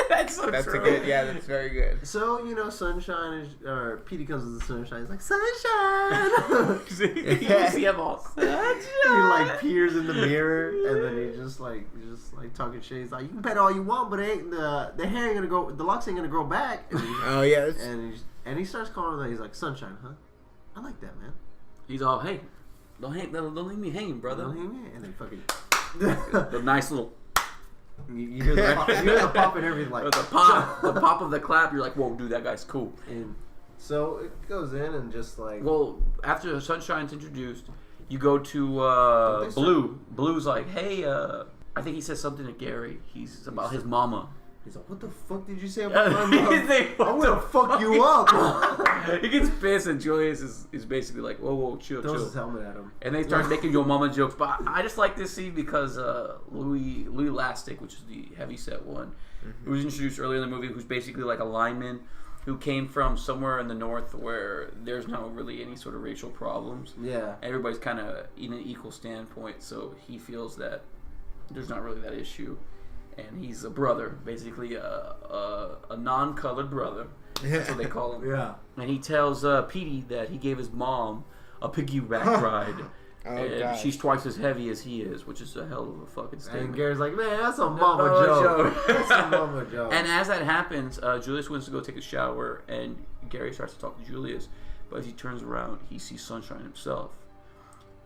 that's so
that's
true.
that's very good.
So Sunshine or Petey comes with the sunshine. He's like, sunshine.
You see him all sunshine.
He like peers in the mirror, and then he just like talking shit. He's like, you can pet all you want, but the hair ain't gonna go. The locks ain't gonna grow back.
Oh yeah.
And he starts calling her. He's like, sunshine, huh? I like that, man.
He's all, hey, don't leave me hanging, brother.
Don't hang me. And then fucking
the nice little.
You hear the pop and everything, like
the pop of the clap. You're like, whoa, dude, that guy's cool.
And so it goes in and just like,
well, after Sunshine's introduced, you go to Blue. Blue's like, hey, I think he says something to Gary. He's about his mama.
He's like, what the fuck did you say about my mom? I'm gonna fuck you up.
He gets pissed, and Julius is basically like, whoa, chill.
Throws his helmet at him.
And they start making your mama jokes. But I just like this scene because Louis Lastic, which is the heavyset one, who was introduced earlier in the movie, who's basically like a lineman who came from somewhere in the north where there's not really any sort of racial problems.
Yeah.
Everybody's kind of in an equal standpoint, so he feels that there's not really that issue. And he's a brother, basically a non-colored brother. That's what they call him.
Yeah.
And he tells Petey that he gave his mom a piggyback ride. And she's twice as heavy as he is, which is a hell of a fucking statement.
And Gary's like, man, that's a mama joke. That's a mama joke.
And as that happens, Julius wants to go take a shower, and Gary starts to talk to Julius. But as he turns around, he sees Sunshine himself.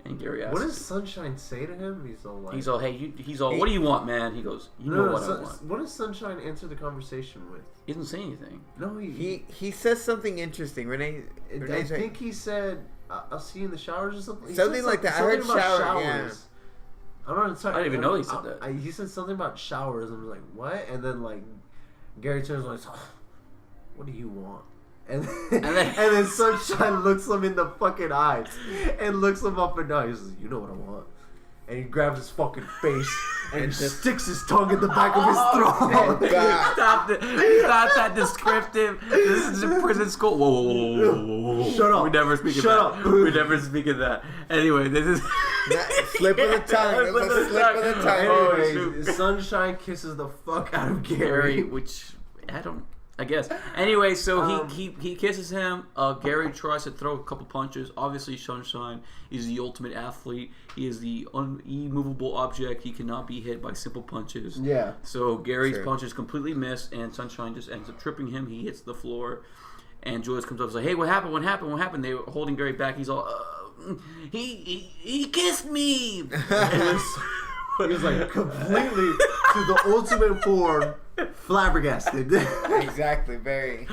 And Gary asks,
what does Sunshine say to him? He's all,
what do you want, man? He goes, what I want.
What does Sunshine answer the conversation with?
He doesn't say anything.
No,
he says something interesting. I
think he said, I'll see you in the showers or something.
Something like that. I heard showers. Yeah.
I'm not sorry.
I didn't even know he said that.
He said something about showers. I'm like, what? And then like Gary turns and like, what do you want? And then Sunshine looks him in the fucking eyes and looks him up and down. He says, you know what I want. And he grabs his fucking face and just sticks his tongue in the back of his throat.
Stop that descriptive. This is a prison school. Whoa.
Shut up.
We never speak of that. We never speak of that. Anyway, this is...
slip of the tongue. Slip of the tongue.
Anyways, Sunshine kisses the fuck out of Gary.
Which, I guess. Anyway, so he kisses him. Gary tries to throw a couple punches. Obviously, Sunshine is the ultimate athlete. He is the immovable object. He cannot be hit by simple punches.
Yeah.
So Gary's punches completely miss, and Sunshine just ends up tripping him. He hits the floor, and Julius comes up and says, "Hey, what happened? What happened? What happened?" They were holding Gary back. He's all, he kissed me.
He was like completely to the ultimate form. Flabbergasted.
Exactly, very.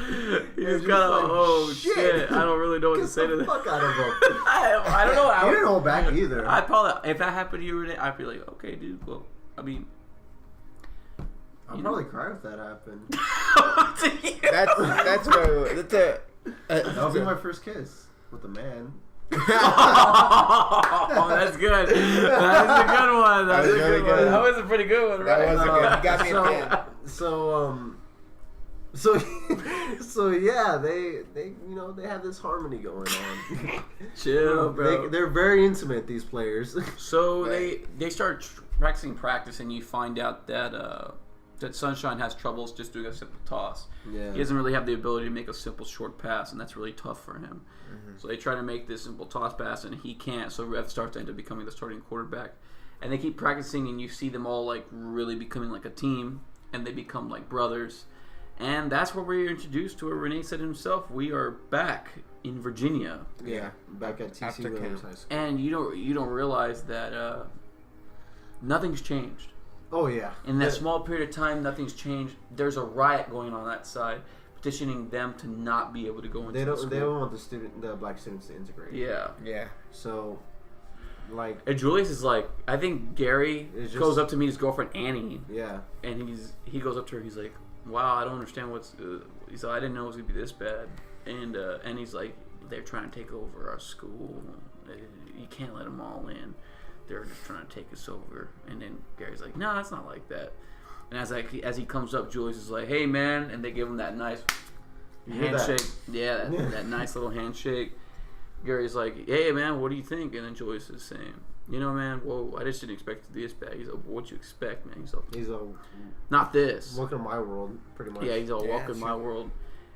He's kind of shit. I don't really know what to say to that.
Fuck out of him.
I don't know.
You didn't hold back either.
I'd probably, if that happened to you, Renee, I'd be like, okay, dude. Well, I mean,
I'd probably cry if that happened. That'll be my first kiss with a man.
Oh, that's good. That's a good one. That's really good. That was a pretty good one, right?
That was a good. You got me at the end.
So yeah, they they have this harmony going on.
Chill, bro.
They're very intimate, these players.
So they start practice, and you find out that Sunshine has troubles just doing a simple toss.
Yeah.
He doesn't really have the ability to make a simple short pass, and that's really tough for him.
Mm-hmm.
So they try to make this simple toss pass, and he can't. So Rev starts to end up becoming the starting quarterback. And they keep practicing, and you see them all like really becoming like a team, and they become like brothers. And that's where we're introduced to what Renee said himself. We are back in Virginia.
Yeah, back at TC Williams High School.
And you don't realize that nothing's changed.
Oh yeah.
In that small period of time, nothing's changed. There's a riot going on that side, petitioning them to not be able to go into the school.
They don't want the black students to integrate.
Yeah.
Yeah.
So, like,
and Julius is like, I think Gary goes up to meet his girlfriend Annie.
Yeah.
And he goes up to her. He's like, wow, I don't understand he's like, I didn't know it was gonna be this bad. And he's like, they're trying to take over our school. You can't let them all in. They're just trying to take us over. And then Gary's like, no, it's not like that. And as he comes up, Julius is like, hey, man. And they give him that nice handshake. Yeah, that nice little handshake. Gary's like, hey, man, what do you think? And then Julius is saying, you know, man, whoa, I just didn't expect it to be this bad. He's like, what you expect, man? He's all, not this.
Welcome to my world, pretty much.
Yeah, he's all, welcome to my world.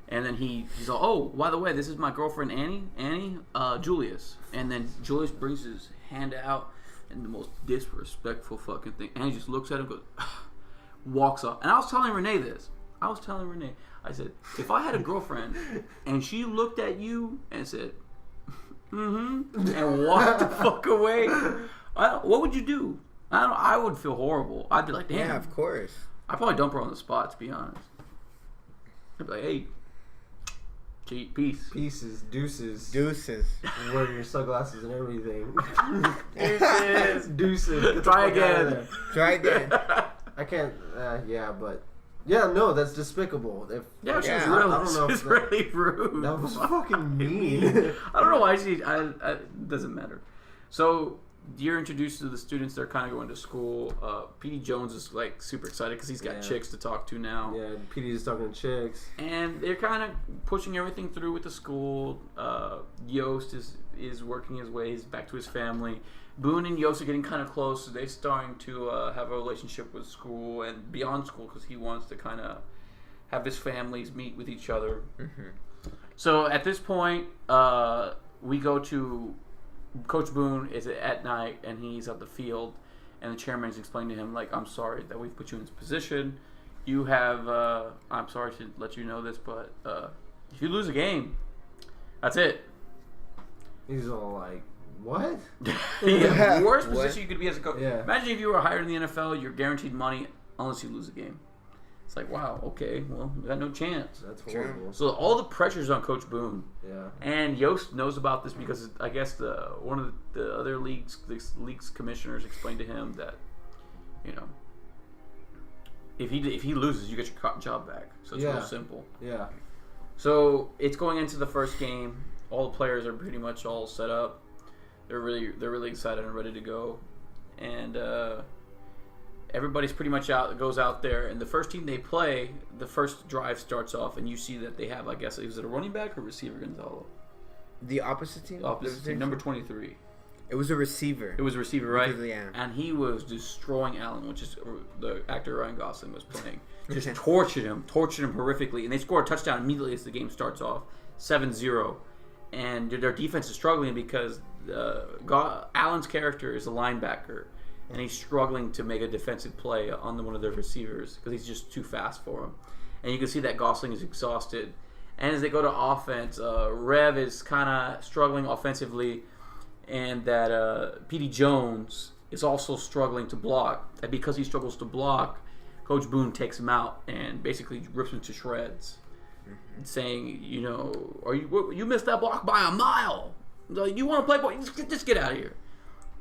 And then he's all, oh, by the way, this is my girlfriend Annie, Julius. And then Julius brings his hand out in the most disrespectful fucking thing. And he just looks at him and goes, walks off. And I was telling Renee this. I said, if I had a girlfriend and she looked at you and said, and walked the fuck away, what would you do? I would feel horrible. I'd be like, damn.
Yeah, of course.
I'd probably dump her on the spot, to be honest. I'd be like, hey, peace.
Pieces, deuces. Wear your sunglasses and everything. Deuces.
Try again.
I can't, but... Yeah, no, that's despicable.
It's really rude.
That was fucking mean.
I don't know why it doesn't matter. So you're introduced to the students. They're kind of going to school. P.D. Jones is like super excited because he's got chicks to talk to now.
Yeah, P.D. is talking to chicks.
And they're kind of pushing everything through with the school. Yost is working his way back to his family. Boone and Yost are getting kind of close. So they're starting to have a relationship with school and beyond school because he wants to kind of have his families meet with each other. Mm-hmm. So at this point, we go to Coach Boone is at night and he's at the field, and the chairman is explaining to him, like, I'm sorry that we've put you in this position. You have, I'm sorry to let you know this, but if you lose a game, that's it.
He's all like, what?
Worst position you could be as a coach.
Yeah.
Imagine if you were hired in the NFL, you're guaranteed money unless you lose a game. It's like, wow, okay, well, we got no chance.
That's horrible.
So all the pressure's on Coach Boone.
Yeah.
And Yost knows about this because I guess one of the other league's commissioners explained to him that, you know, if he loses, you get your job back. So it's real simple.
Yeah. So
it's going into the first game. All the players are pretty much all set up. They're really excited and ready to go, and everybody's pretty much goes out there. And the first team they play, the first drive starts off, and you see that they have, I guess, is it a running back or receiver, Gonzalo?
The opposite team.
Number 23.
It was a receiver.
It was a receiver, right?
Yeah.
And he was destroying Allen, which is the actor Ryan Gosling was playing. Just tortured him horrifically, and they score a touchdown immediately as the game starts off, 7-0. And their defense is struggling because Allen's character is a linebacker, and he's struggling to make a defensive play on one of their receivers because he's just too fast for him. And you can see that Gosling is exhausted. And as they go to offense, Rev is kind of struggling offensively, and that P.D. Jones is also struggling to block. And because he struggles to block, Coach Boone takes him out and basically rips him to shreds. Saying, you know, you missed that block by a mile. You want to play ball? Just get out of here.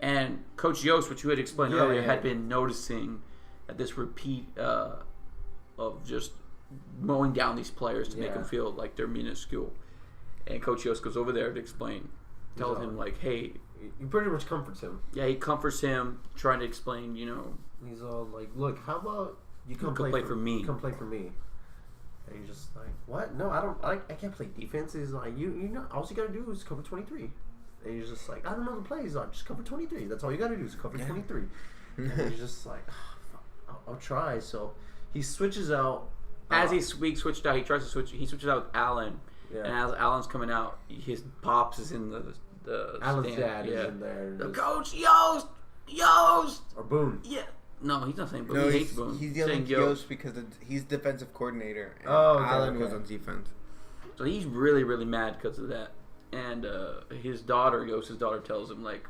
And Coach Yost, which you had explained earlier, had been noticing that this repeat of just mowing down these players to make them feel like they're minuscule. And Coach Yost goes over there to explain, tells him like, hey,
he pretty much comforts him.
Yeah, he comforts him, trying to explain, you know.
He's all like, look, how about you come
play for me?
Come play for me. And he's just like, what? No, I can't play defense. He's like, you know, all you gotta do is cover 23. And he's just like, I don't know the plays. Like, just cover 23. That's all you gotta do is cover 23. And he's just like, I'll try. So he switches out.
As he switched out, he tries to switch. He switches out with Allen. Yeah. And as Allen's coming out, his pops is in the
Allen's
stand.
dad is in there.
Coach Yost!
Or Boone.
Yeah. No, he's not saying Boone.
No,
he hates Boone.
He's yelling Yost because he's defensive coordinator. And Allen was on defense.
So he's really, really mad because of that. And his daughter, Yost's daughter, tells him, like,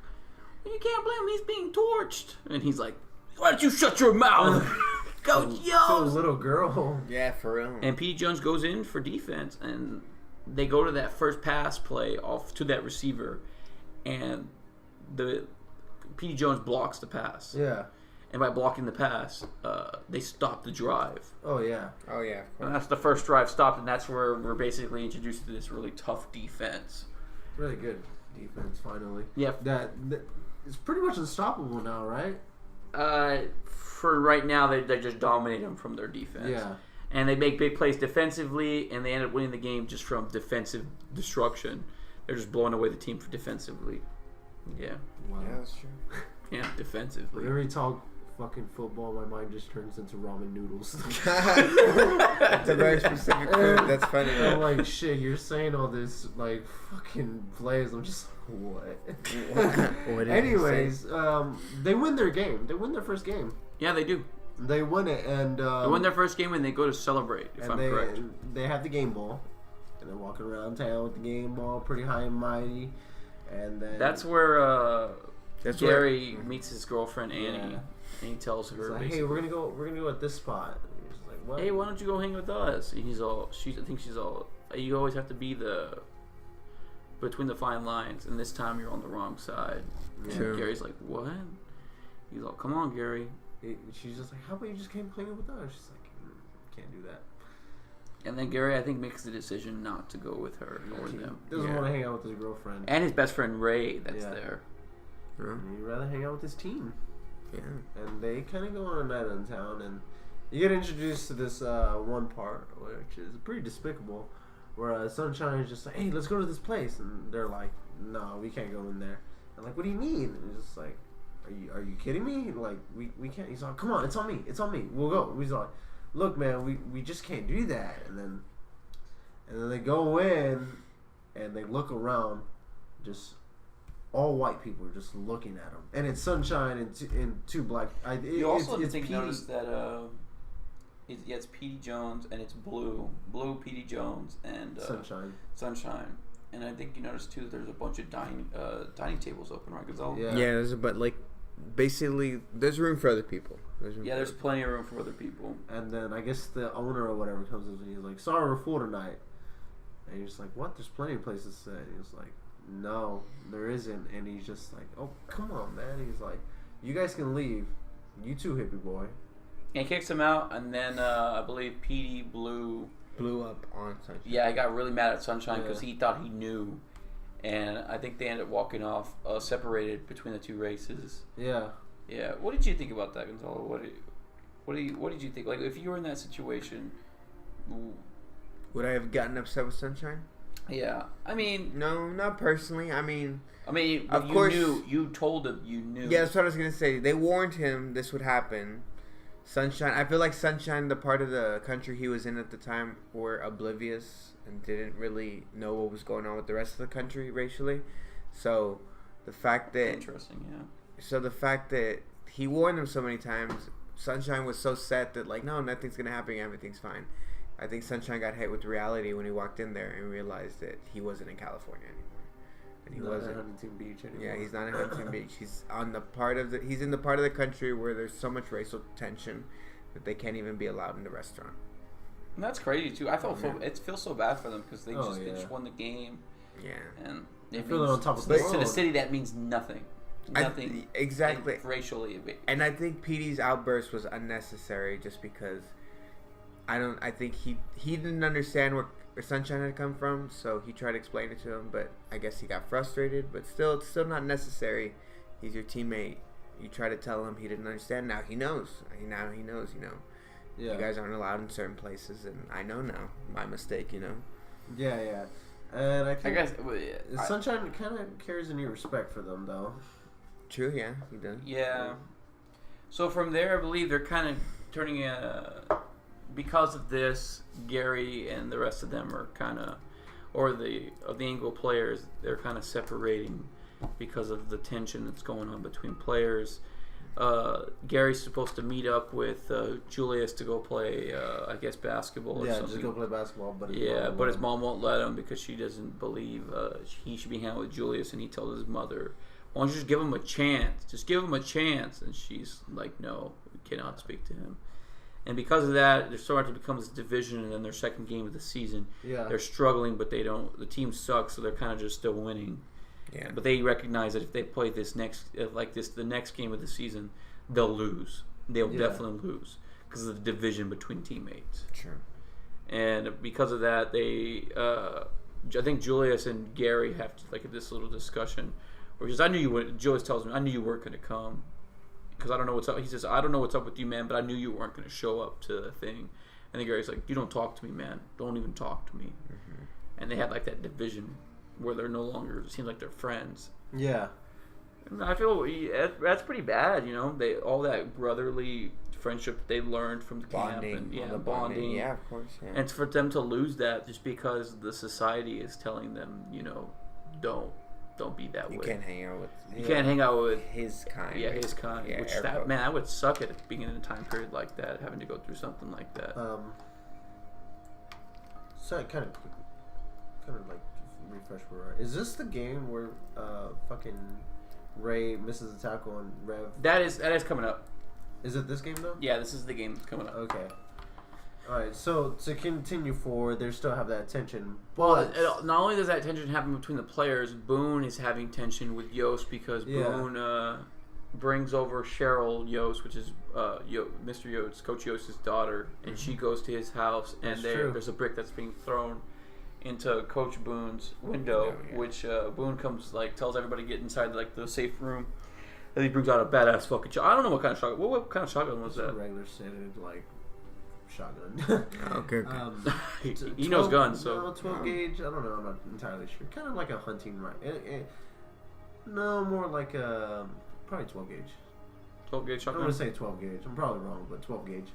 you can't blame him. He's being torched. And he's like, why don't you shut your mouth? Coach
So
yells.
little girl.
Yeah, for real.
And P. Jones goes in for defense, and they go to that first pass play off to that receiver, and the P. Jones blocks the pass.
Yeah.
And by blocking the pass, they stop the drive.
Oh yeah.
Oh yeah.
And that's the first drive stopped, and that's where we're basically introduced to this really tough defense.
Really good defense. Finally.
Yeah.
That it's pretty much unstoppable now, right?
For right now, they just dominate them from their defense.
Yeah.
And they make big plays defensively, and they end up winning the game just from defensive destruction. They're just blowing away the team for defensively. Yeah.
Wow.
Yeah, that's true.
Yeah, defensively.
Whenever you talk fucking football, my mind just turns into ramen noodles.
It's a very specific food. That's funny.
I'm like, shit, you're saying all this like fucking plays. I'm just what?
What did you
Anyways, they win their game. They win their first game.
Yeah, they do.
They win it, and
They win their first game, and they go to celebrate, if I'm correct.
They have the game ball, and they're walking around town with the game ball, pretty high and mighty. And then
That's where
That's
Gary meets his girlfriend Annie,
Yeah.
and he tells
he's
her,
like, "Hey, we're gonna go at this spot." And he's like, "What?"
"Hey, why don't you go hang with us?" And I think she's all, "You always have to be between the fine lines, and this time you're on the wrong side." And
True.
Gary's like, "What?" He's like, "Come on, Gary."
She's just like, "How about you just came playing with us?" She's like, "Can't do that."
And then Gary, I think, makes the decision not to go with her or
He
them.
doesn't want to hang out with his girlfriend,
And his best friend Ray, that's
Yeah.
there.
he'd rather hang out with his team.
Yeah.
And they kind of go on a night in town, and you get introduced to this one part, which is pretty despicable, where Sunshine is just like, "Hey, let's go to this place," and they're like, "No, we can't go in there." I'm like, "What do you mean?" And he's just like, Are you kidding me? Like, we can't." He's like, "Come on, it's on me, we'll go." He's like, "Look, man, we just can't do that." And then they go in, and they look around, just all white people are just looking at them, and it's Sunshine and two black.
You also
it's
think
Petey.
notice that it's P.D. Jones and it's Blue P.D. Jones and Sunshine. And I think you noticed too that there's a bunch of dining tables open, right, Gonzalo?
Yeah.
Yeah, but like basically there's room for other people.
There's plenty of room for other people.
And then I guess the owner or whatever comes in and he's like, "Sorry, we're full tonight." And you're just like, "What? There's plenty of places to sit." And he's like, "No, there isn't." And he's just like, "Oh, come on, man." He's like, "You guys can leave. You too, hippie boy."
And kicks him out, and then I believe P.D.
blew up on Sunshine.
Yeah, he got really mad at Sunshine
Yeah.
because he thought he knew. And I think they ended up walking off separated between the two races.
Yeah.
Yeah. What did you think about that, Gonzalo? What did you think? Like, if you were in that situation,
Would I have gotten upset with Sunshine?
yeah. I mean,
No, not personally. I mean, of
you
course-
knew. You told him you knew.
yeah, that's what I was gonna say. They warned him this would happen. Sunshine, I feel like Sunshine, the part of the country he was in at the time, were oblivious and didn't really know what was going on with the rest of the country racially. So the fact that
Interesting, yeah.
the fact that he warned them so many times, Sunshine was so set that like, no, nothing's gonna happen, everything's fine. I think Sunshine got hit with reality when he walked in there and realized that he wasn't in California anymore. And he
Not
wasn't.
at Huntington Beach anymore.
Yeah, he's not in Huntington Beach. He's on the part of he's in the part of the country where there's so much racial tension that they can't even be allowed in the restaurant.
And that's crazy too. I felt it feels so bad for them because they
Oh,
they
yeah.
just won the game,
Yeah.
and
They feel on top of the
to the
world.
city that means nothing. Nothing.
Exactly.
Racially.
And I think PD's outburst was unnecessary just because I think he didn't understand where Sunshine had come from, so he tried to explain it to him, but I guess he got frustrated, but still it's still not necessary. He's your teammate. You try to tell him, he didn't understand. Now he knows. Now he knows,
Yeah.
You guys aren't allowed in certain places, and I know now. My mistake,
Yeah, yeah. And I think Sunshine kind of carries any respect for them, though.
True, yeah, he does.
Yeah. So from there, I believe they're kind of turning because of this, Gary and the rest of them are kind of, or the Angle players, they're kind of separating because of the tension that's going on between players. Gary's supposed to meet up with Julius to go play, I guess, basketball or something.
Just go play basketball. But
his mom won't let him because she doesn't believe he should be hanging out with Julius, and he tells his mother, why don't you just give him a chance? Just give him a chance. And she's like, no, we cannot speak to him. And because of that, they're starting to become this division. And then their second game of the season, they're struggling, but they don't. The team sucks, so they're kind of just still winning. Yeah. But they recognize that if they play this the next game of the season, they'll lose. They'll definitely lose because of the division between teammates.
Sure.
And because of that, I think Julius and Gary have this little discussion, where he says, "I knew you would." Julius tells me, "I knew you weren't going to come because I don't know what's up." He says, "I don't know what's up with you, man, but I knew you weren't going to show up to the thing." And then Gary's like, "You don't talk to me, man. Don't even talk to me." Mm-hmm. And they had that division where they're no longer. It seems like they're friends.
Yeah.
And I feel that's pretty bad. They all that brotherly friendship that they learned from the
bonding,
camp and
the bonding. Yeah, of course. Yeah.
And for them to lose that just because the society is telling them, don't be that way.
You can't hang out with.
You can't hang out with
his kind.
Yeah, his kind. Yeah, which that would suck at being in a time period like that, having to go through something like that.
So I kind of refresh where is this the game where fucking Ray misses a tackle and Rev?
That is coming up.
Is it this game though?
Yeah, this is the game that's coming up.
Okay. Alright, so to continue forward, they still have that tension.
Well, not only does that tension happen between the players, Boone is having tension with Yost because Boone brings over Cheryl Yost, which is Mr. Yost, Coach Yost's daughter, and she goes to his house, and there's a brick that's being thrown into Coach Boone's window, which Boone comes tells everybody to get inside the safe room. And he brings out a badass fucking shotgun. I don't know what kind of shotgun. What kind of shotgun was that?
A regular standard shotgun.
Okay.
He knows guns, so
12 gauge. I don't know. I'm not entirely sure. Kind of like a hunting rifle. No, more like probably 12 gauge.
12 gauge shotgun.
I'm gonna say 12 gauge. I'm probably wrong, but 12 gauge.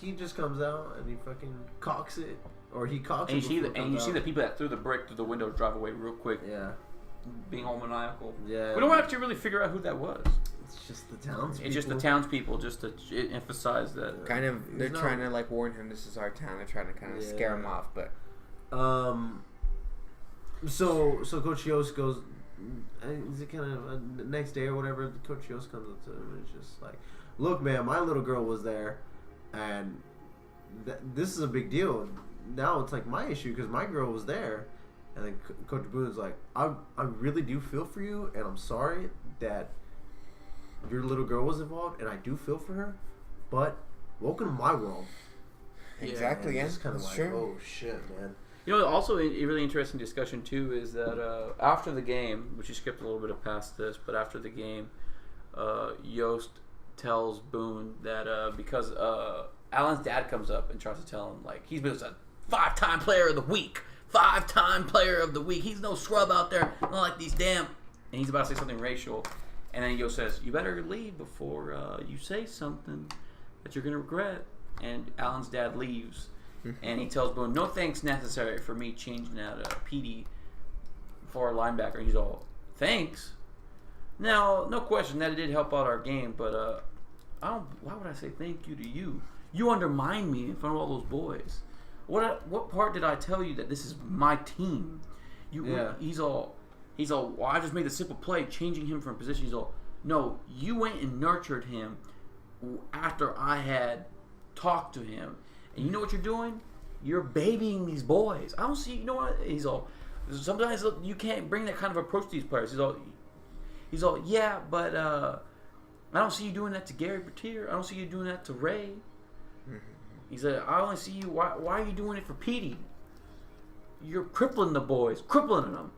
He just comes out and he fucking cocks it, or he cocks it.
And you see the people that threw the brick through the window drive away real quick.
Yeah.
Being all maniacal.
Yeah.
We don't actually really figure out who that was.
It's just the townspeople.
It's just the townspeople, just to emphasize that.
Kind of, they're trying to warn him this is our town. They're trying to kind of scare him off, but.
So Coach Yost goes. Is it kind of the next day or whatever? Coach Yost comes up to him and it's just like, "Look, man, my little girl was there, and this is a big deal. Now it's my issue because my girl was there." And then Coach Boone's like, I really do feel for you, and I'm sorry that your little girl was involved, and I do feel for her, but welcome to my world.
Exactly, yeah.
It's kind of oh shit, man.
Also a really interesting discussion too is that after the game, which you skipped a little bit of past this, but after the game, Yost tells Boone that because Alan's dad comes up and tries to tell him he's been a 5-time player of the week. 5-time player of the week. He's no scrub out there. Not like these damn. And he's about to say something racial. And then Yost says, "You better leave before you say something that you're going to regret." And Alan's dad leaves. And he tells Boone, "No thanks necessary for me changing out PD for a linebacker." And he's all, "Thanks?" Now, no question that it did help out our game. But why would I say thank you to you? You undermined me in front of all those boys. What part did I tell you that this is my team? He's all, well, I just made a simple play, changing him from position. He's all, no, you went and nurtured him after I had talked to him. And you know what you're doing? You're babying these boys. I don't see, you know what? He's all, sometimes you can't bring that kind of approach to these players. He's all, yeah, but I don't see you doing that to Gary Bertier. I don't see you doing that to Ray. He said, I only see you. Why are you doing it for Petey? You're crippling the boys, crippling them.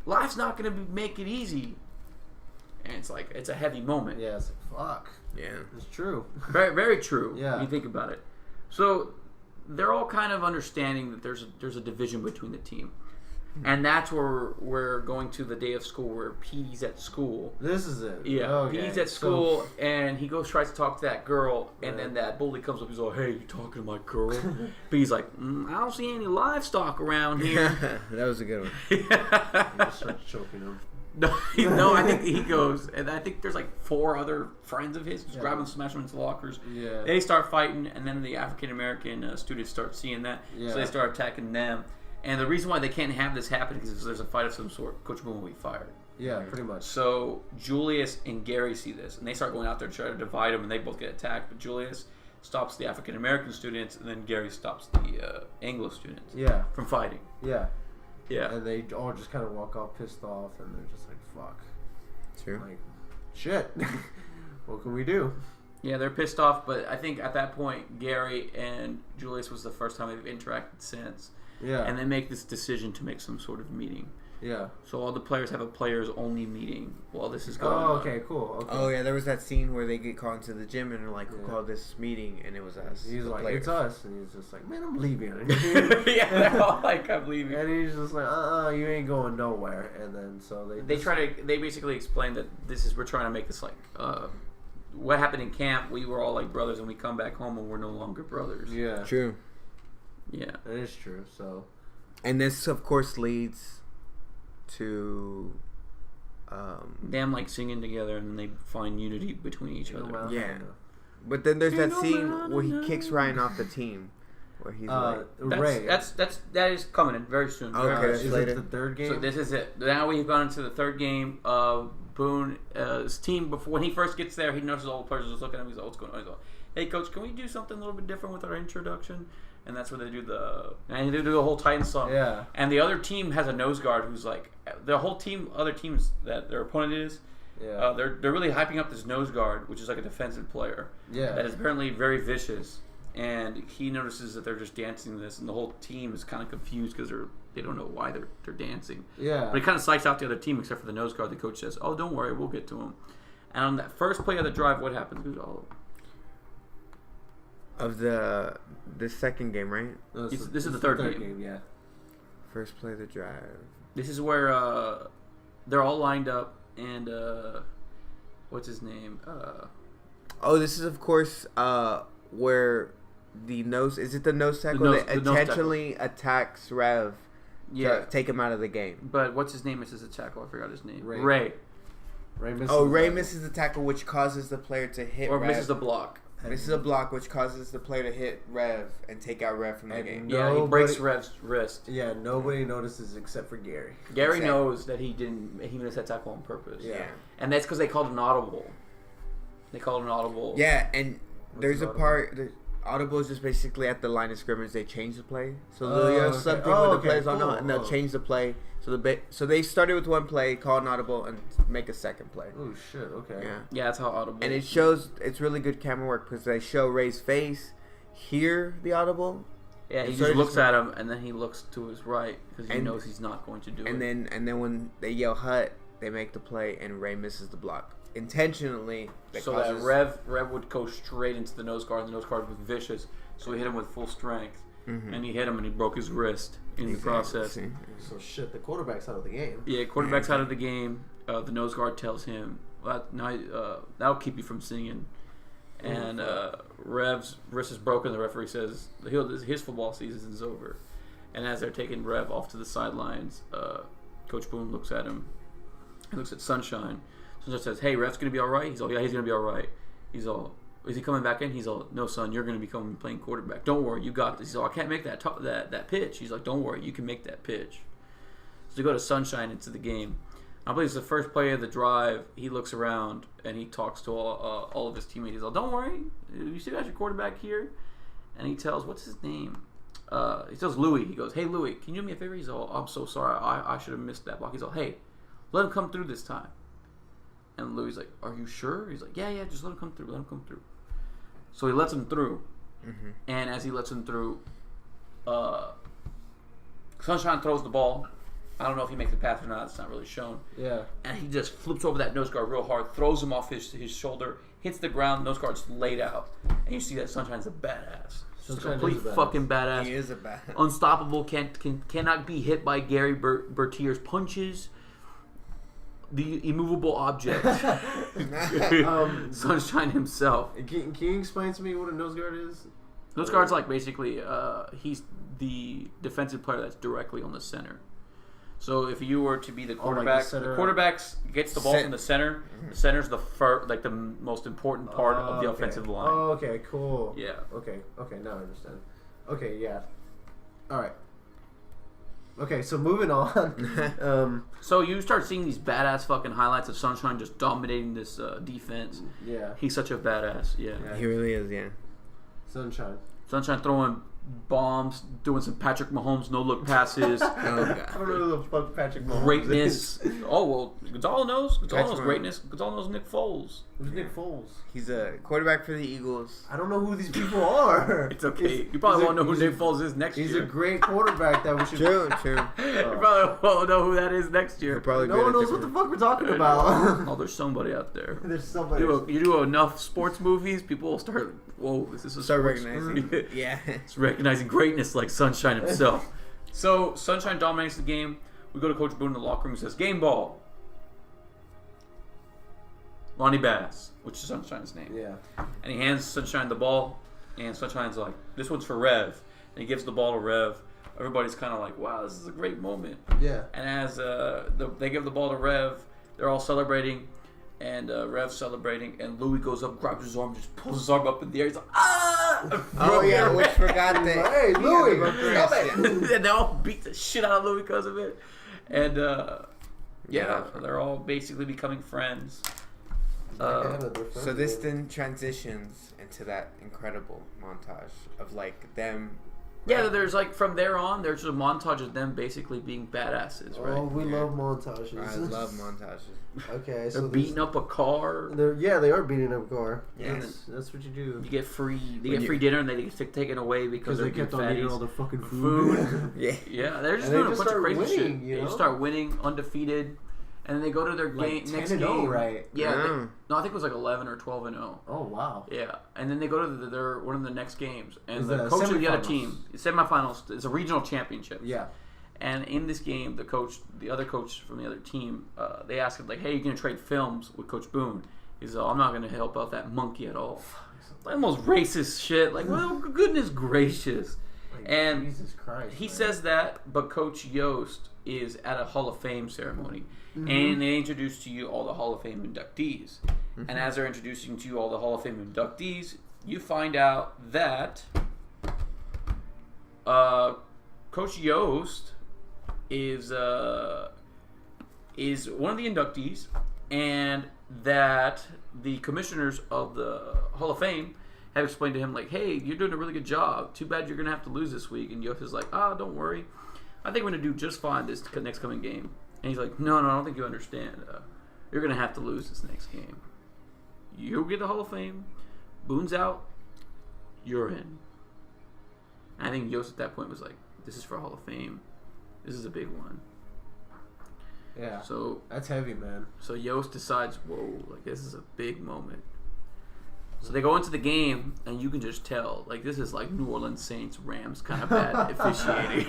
Life's not going to make it easy. And it's a heavy moment.
Yeah, it's fuck.
Yeah.
It's true.
Very, very true.
Yeah.
When you think about it. So they're all kind of understanding that there's a division between the team. And that's where we're going to the day of school where Petey's at school.
This is it.
Yeah. Okay. Petey's at school and he tries to talk to that girl and then that bully comes up. He's like, "Hey, you talking to my girl?" Petey's like, "I don't see any livestock around here."
That was a good one.
He just starts choking him.
No, I think he goes, and I think there's 4 other friends of his just grab him, smash him into lockers.
Yeah.
They start fighting, and then the African American students start seeing that, so they start attacking them. And the reason why they can't have this happen is because there's a fight of some sort. Coach Boone will be fired.
Yeah, pretty much.
So Julius and Gary see this, and they start going out there to try to divide them, and they both get attacked. But Julius stops the African American students, and then Gary stops the Anglo students.
Yeah.
From fighting.
Yeah.
Yeah.
And they all just kind of walk off pissed off, and they're just like, "Fuck."
True.
Like, shit. What can we do?
Yeah, they're pissed off, but I think at that point, Gary and Julius was the first time they've interacted since.
Yeah.
And they make this decision to make some sort of meeting.
Yeah.
So all the players have a players-only meeting while this is going on.
Oh, okay, cool. Okay.
Oh, yeah, there was that scene where they get called into the gym and they're like, who called this meeting? And it was us.
He's like,
players.
"It's us." And he's just like, "Man, I'm leaving."
Yeah, they're all like, I'm leaving.
And he's just like, "You ain't going nowhere." And then so
They basically explain that we're trying to make this like, what happened in camp, we were all like brothers, and we come back home and we're no longer brothers.
Yeah.
True.
Yeah.
It is true, so.
And this, of course, leads to
them like singing together, and then they find unity between each other.
Yeah. But then there's that scene where he kicks Ryan off the team, where he's like,
Ray.
That is coming in very soon.
Okay,
is
later.
it the third game?
So this is it. Now we've gone into the third game. Boone's team, before when he first gets there, he notices all the players are just looking at him. He's like, "What's going on?" He's like, "Hey, coach, can we do something a little bit different with our introduction?" And that's where they do the whole Titan song.
Yeah.
And the other team has a nose guard who's like the whole team. Other teams that their opponent is.
Yeah.
They're really hyping up this nose guard, which is like a defensive player.
Yeah.
That is apparently very vicious. And he notices that they're just dancing this, and the whole team is kind of confused because they don't know why they're dancing.
Yeah.
But he kind of psychs out the other team except for the nose guard. The coach says, "Oh, don't worry, we'll get to him." And on that first play of the drive, what happens?
of the second game, right?
No,
This is the third game.
Yeah.
First play of the drive.
This is where they're all lined up, and what's his name?
Oh, this is of course where the nose tackle that
the nose
intentionally attacks Rev to take him out of the game.
But what's his name? Misses a tackle. I forgot his name.
Ray.
Ray misses the tackle, which causes the player to hit
or
Rev.
misses the block.
Misses a block, which causes the player to hit Rev and take out Rev from the game.
Yeah, he breaks Rev's wrist.
Yeah, nobody notices except for Gary.
Gary knows that he missed that tackle on purpose.
Yeah.
And that's because they called an audible. They called an audible.
Yeah, and there's a
audible?
part. The audible is just basically at the line of scrimmage. They change the play, so they'll yell something when the players don't know, and they'll change the play. So they started with one play, call an audible, and make a second play.
Oh shit! Okay.
Yeah, that's how audible.
And it shows it's really good camera work because they show Ray's face, hear the audible.
Yeah, he just looks at him, and then he looks to his right because he knows he's not going to do it.
And then when they yell "hut," they make the play, and Ray misses the block intentionally.
That Rev would go straight into the nose guard, and the nose guard was vicious, so he hit him with full strength, and he hit him, and he broke his wrist in the process.
So shit, the quarterback's out of the game.
Yeah, quarterback's out of the game. The nose guard tells him, "That'll keep you from singing." And Rev's wrist is broken. The referee says his football season is over. And as they're taking Rev off to the sidelines, Coach Boone looks at him. He looks at Sunshine. Sunshine says, "Hey, Rev's gonna be all right." He's all, "Yeah, he's gonna be all right." He's all, "Is he coming back in?" He's all, "No, son, you're gonna be playing quarterback. Don't worry, you got this." He's all, "I can't make that pitch." He's like, "Don't worry, you can make that pitch." So they go to Sunshine into the game. I believe it's the first play of the drive. He looks around and he talks to all of his teammates. He's like, "Don't worry, you still got your quarterback here." And he tells, what's his name? He tells Louis. He goes, "Hey, Louis, can you do me a favor?" He's all, "I'm so sorry. I should have missed that block." He's all, "Hey, let him come through this time." And Louis is like, "Are you sure?" He's like, yeah, just let him come through. Let him come through. So he lets him through. And as he lets him through, Sunshine throws the ball. I don't know if he makes the pass or not. It's not really shown.
Yeah.
And he just flips over that nose guard real hard, throws him off his shoulder, hits the ground. Nose guard's laid out, and you see that Sunshine's a badass. Just a complete fucking badass.
He is a badass.
Unstoppable. Cannot be hit by Gary Bertier's punches. The immovable object. Sunshine himself.
Can you explain to me what a nose guard is?
Nose guard's like basically he's the defensive player that's directly on the center. So if you were to be the quarterback, the quarterback gets the ball from the center. The center's the the most important part of the offensive line.
Oh, okay, cool.
Yeah.
Okay, now I understand. Okay, yeah. All right. Okay, so moving on.
So you start seeing these badass fucking highlights of Sunshine just dominating this defense.
Yeah.
He's such a badass. Yeah.
He really is. Yeah.
Sunshine
Throwing bombs, doing some Patrick Mahomes no-look passes.
Oh,
I don't know who the fuck Patrick Mahomes
Greatness.
is.
Oh, well, Gonzalo knows. Gonzalo knows
Mahomes.
greatness. Gonzalo knows Nick Foles.
Who's Nick Foles?
He's a quarterback for the Eagles.
I don't know who these people are.
It's okay. You probably won't know who Nick Foles is next
He's
year.
a great quarterback that we should...
True.
You probably won't know who that is next year.
Probably
No one knows what the fuck we're talking about.
Oh, there's somebody out there.
There's somebody.
You do enough sports movies, people will start. Whoa, this is a
Start
sports
recognizing.
movie.
Yeah.
It's recognizing greatness like Sunshine himself. So Sunshine dominates the game. We go to Coach Boone in the locker room and says, "Game ball." Lonnie Bass, which is Sunshine's name.
Yeah.
And he hands Sunshine the ball, and Sunshine's like, "This one's for Rev." And he gives the ball to Rev. Everybody's kind of like, "Wow, this is a great moment."
Yeah.
And as they give the ball to Rev, they're all celebrating, and Rev's celebrating, and Louis goes up, grabs his arm, just pulls his arm up in the air. He's like, "Ah!"
Oh yeah, which forgot that.
Hey, Louis,
Yeah.
And they all beat the shit out of Louis because of it. And
Yeah.
they're all basically becoming friends.
So this then transitions into that incredible montage of like them.
Yeah, there's like from there on, there's just a montage of them basically being badasses, right?
Oh, we love montages.
I love montages.
Okay, so
They're beating up a car.
They are beating up a car.
Yes.
That's what you do.
You get free. They get free dinner, and they get taken away because
Because they
they're
kept on eating
fatties.
all the fucking food.
Yeah.
Yeah, they're just
And they
doing
just
a bunch of
start
crazy
winning,
shit.
you
They
know?
just start winning, undefeated, and then they go to their
Like
game next
10-0,
game.
right?
Yeah.
Yeah.
No, I think it was like 11 or 12-0.
Oh wow.
Yeah, and then they go to their one of the next games, and
Is
the
that
coach of the other
semifinals?
team, semifinals, it's a regional championship.
Yeah.
And in this game, the other coach from the other team, they asked him like, "Hey, you gonna trade films with Coach Boone?" He's like, "I'm not gonna help out that monkey at all." Like most racist shit. Like, well, goodness gracious.
Like,
And
Jesus Christ.
he
man.
says that, but Coach Yost is at a Hall of Fame ceremony,
Mm-hmm.
and they introduce to you all the Hall of Fame inductees. And as they're introducing to you all the Hall of Fame inductees, you find out that Coach Yost is one of the inductees, and that the commissioners of the Hall of Fame have explained to him like, "Hey, you're doing a really good job. Too bad you're gonna have to lose this week." And Yost is like, "Don't worry. I think we're gonna do just fine this next coming game." And he's like, "No, I don't think you understand. You're gonna have to lose this next game. You'll get the Hall of Fame. Boone's out. You're in." And I think Yost at that point was like, "This is for Hall of Fame. This is a big one."
Yeah.
So
That's heavy, man.
Yost decides, whoa, like this is a big moment. So they go into the game, and you can just tell, like this is like New Orleans Saints Rams kind of bad officiating.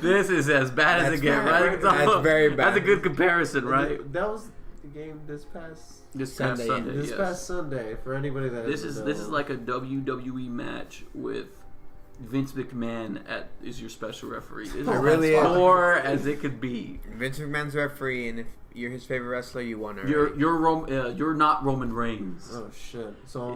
This is as bad as
That's
it gets.
bad.
Right?
That's very bad.
That's a good comparison, right?
That was the game this past
This
Sunday,
past Sunday.
this
yes.
past Sunday. For anybody that
This
doesn't
is
know.
like a WWE match with Vince McMahon is your special referee. This is
It really
as
is.
poor as it could be.
Vince McMahon's referee, and if you're his favorite wrestler, you won it.
You're not Roman Reigns.
Oh shit. So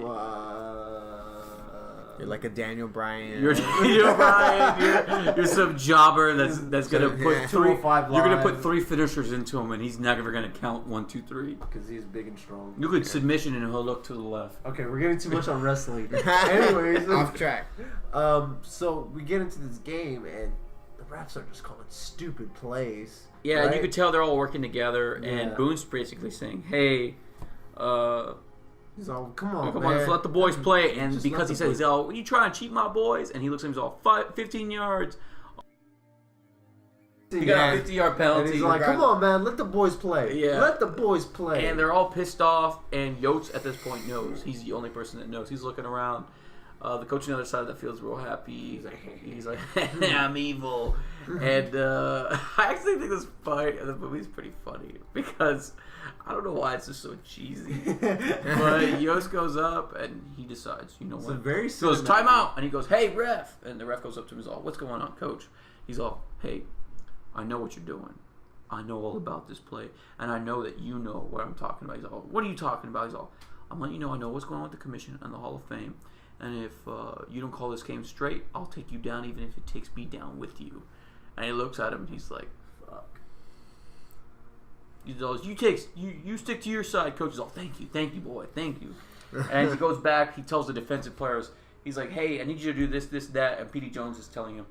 You're like a Daniel Bryan.
You're Brian. You're some jobber that's gonna put
Yeah.
205
You're gonna put
live.
3 finishers into him, and he's never gonna count 1, 2, 3.
because he's big and strong.
You could submission and he'll look to the left.
Okay, we're getting too much on wrestling. Anyways,
Off track.
so we get into this game and the refs are just calling stupid plays.
Yeah, and you
right?
could tell they're all working together,
Yeah.
and Boone's basically saying, "Hey,
He's all, come on,
come
man.
on, let's let the boys play." And
Just
because
let
he
the
said,
boys-
he's all, "You trying to cheat my boys?" And he looks at him, he's all, 15 yards. He got
Yeah.
a 50-yard
And
penalty.
he's like, come on, man, let the boys play.
Yeah.
Let the boys play.
And they're all pissed off, and Yost at this point knows. He's the only person that knows. He's looking around. The coach on the other side of the field is real happy. He's like, I'm evil. And I actually think this fight in the movie is pretty funny because I don't know why it's just so cheesy. But Yost goes up and he decides, you know
It's
what?
a very
He goes,
cinematic-
timeout. And he goes, hey, ref. And the ref goes up to him. He's all, what's going on, coach? He's all, hey, I know what you're doing. I know all about this play. And I know that you know what I'm talking about. He's all, what are you talking about? He's all, I'm letting you know I know what's going on with the commission and the Hall of Fame. And if you don't call this game straight, I'll take you down even if it takes me down with you. And he looks at him and he's like, fuck. He goes, you stick to your side. Coach is all, thank you, boy, thank you. And he goes back, he tells the defensive players, he's like, hey, I need you to do this, that. And P.D. Jones is telling him,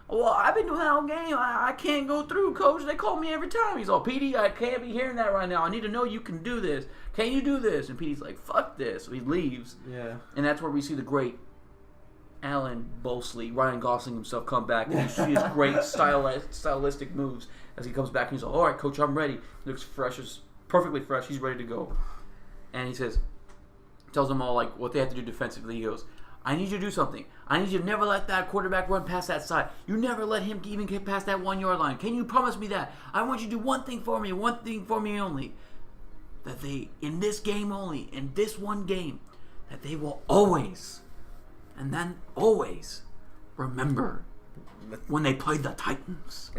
well, I've been doing that all game. I can't go through, Coach. They call me every time. He's all, P.D., I can't be hearing that right now. I need to know you can do this. Can you do this? And P.D.'s like, fuck this. So he leaves.
Yeah.
And that's where we see the great Alan Bosley, Ryan Gosling himself, come back. And you see his great stylistic moves as he comes back. And he's like, all right, Coach, I'm ready. He looks fresh, perfectly fresh. He's ready to go. And he tells them all like what they have to do defensively. He goes, I need you to do something. I need you to never let that quarterback run past that side. You never let him even get past that 1 yard line. Can you promise me that? I want you to do one thing for me only. That they, in this game only, in this one game, that they will always, and then always, remember when they played the Titans.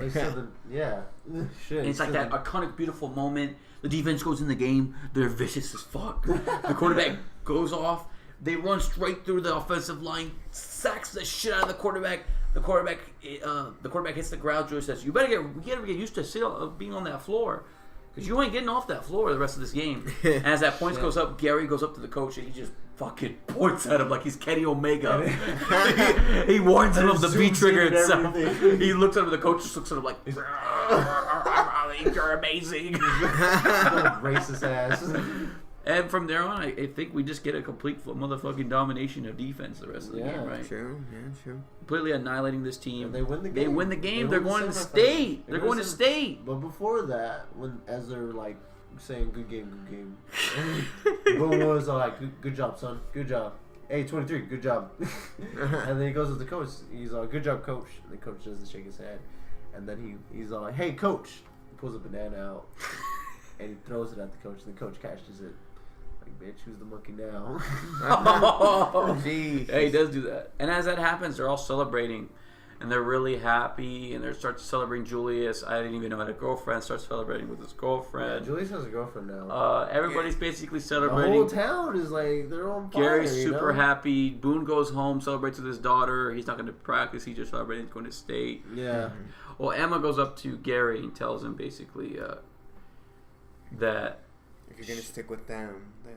Yeah. Shit.
And it's like that iconic, beautiful moment. The defense goes in the game. They're vicious as fuck. The quarterback goes off. They run straight through the offensive line, sacks the shit out of the quarterback. The quarterback hits the ground. Joey says, "You better get used to being on that floor, because you ain't getting off that floor the rest of this game." And as that point goes up, Gary goes up to the coach and he just fucking points at him like he's Kenny Omega. He warns him of the V trigger itself. He looks at him. The coach just looks at him like, "You're amazing."
Racist ass.
And from there on, I think we just get a complete motherfucking domination of defense the rest of the game, right?
True.
Completely annihilating this team.
And they win the game.
They win the game. They're going to state. They're going to state.
But before that, as they're like saying "good game," Boom was like, "Good job, son. Good job. Hey, 23, good job." And then he goes to the coach. He's like, "Good job, coach." And the coach doesn't shake his head. And then he's like, "Hey, coach." He pulls a banana out and he throws it at the coach. And the coach catches it. Like, bitch, who's the monkey now?
Oh, geez. Yeah, he does do that. And as that happens, they're all celebrating. And they're really happy. And they start celebrating Julius. I didn't even know had a girlfriend. Starts celebrating with his girlfriend.
Yeah, Julius has a girlfriend now.
Everybody's basically celebrating.
The whole town is like, they're on fire.
Gary's super happy. Boone goes home, celebrates with his daughter. He's not going to practice. He's just celebrating. He's going to state.
Yeah.
Well, Emma goes up to Gary and tells him basically that
if you're going to stick with them, then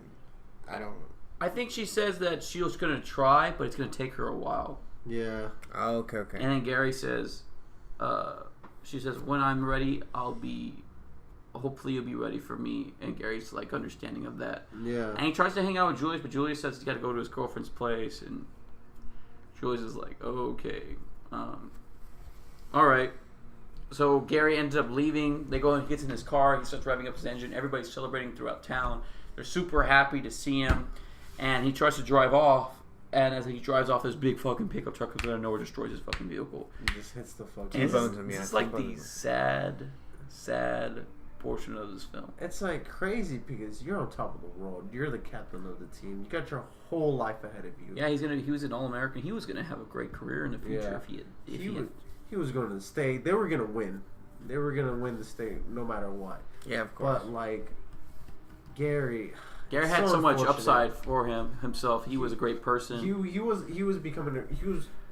I don't...
I think she says that she was going to try, but it's going to take her a while.
Yeah.
Oh, okay.
And then Gary says, she says, when I'm ready, hopefully you'll be ready for me. And Gary's like understanding of that.
Yeah.
And he tries to hang out with Julius, but Julius says he's got to go to his girlfriend's place. And Julius is like, okay. All right. So Gary ends up leaving. He gets in his car. He starts revving up his engine. Everybody's celebrating throughout town. They're super happy to see him. And he tries to drive off. And as he drives off, this big fucking pickup truck comes out of nowhere, destroys his fucking vehicle.
He just hits the fucking...
T-bones him,
This is like the sad portion of this film.
It's like crazy because you're on top of the world. You're the captain of the team. You got your whole life ahead of you.
Yeah, he was an All-American. He was going to have a great career in the future if
he was going to the state. They were going to win. They were going to win the state no matter what.
Yeah, of course.
But like Gary
had so much upside for himself. He was a great person.
He was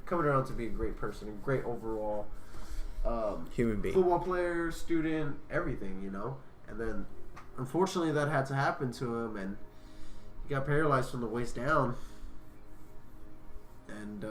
coming around to be a great person, a great overall
human being,
football player, student, everything, And then unfortunately that had to happen to him, and he got paralyzed from the waist down. And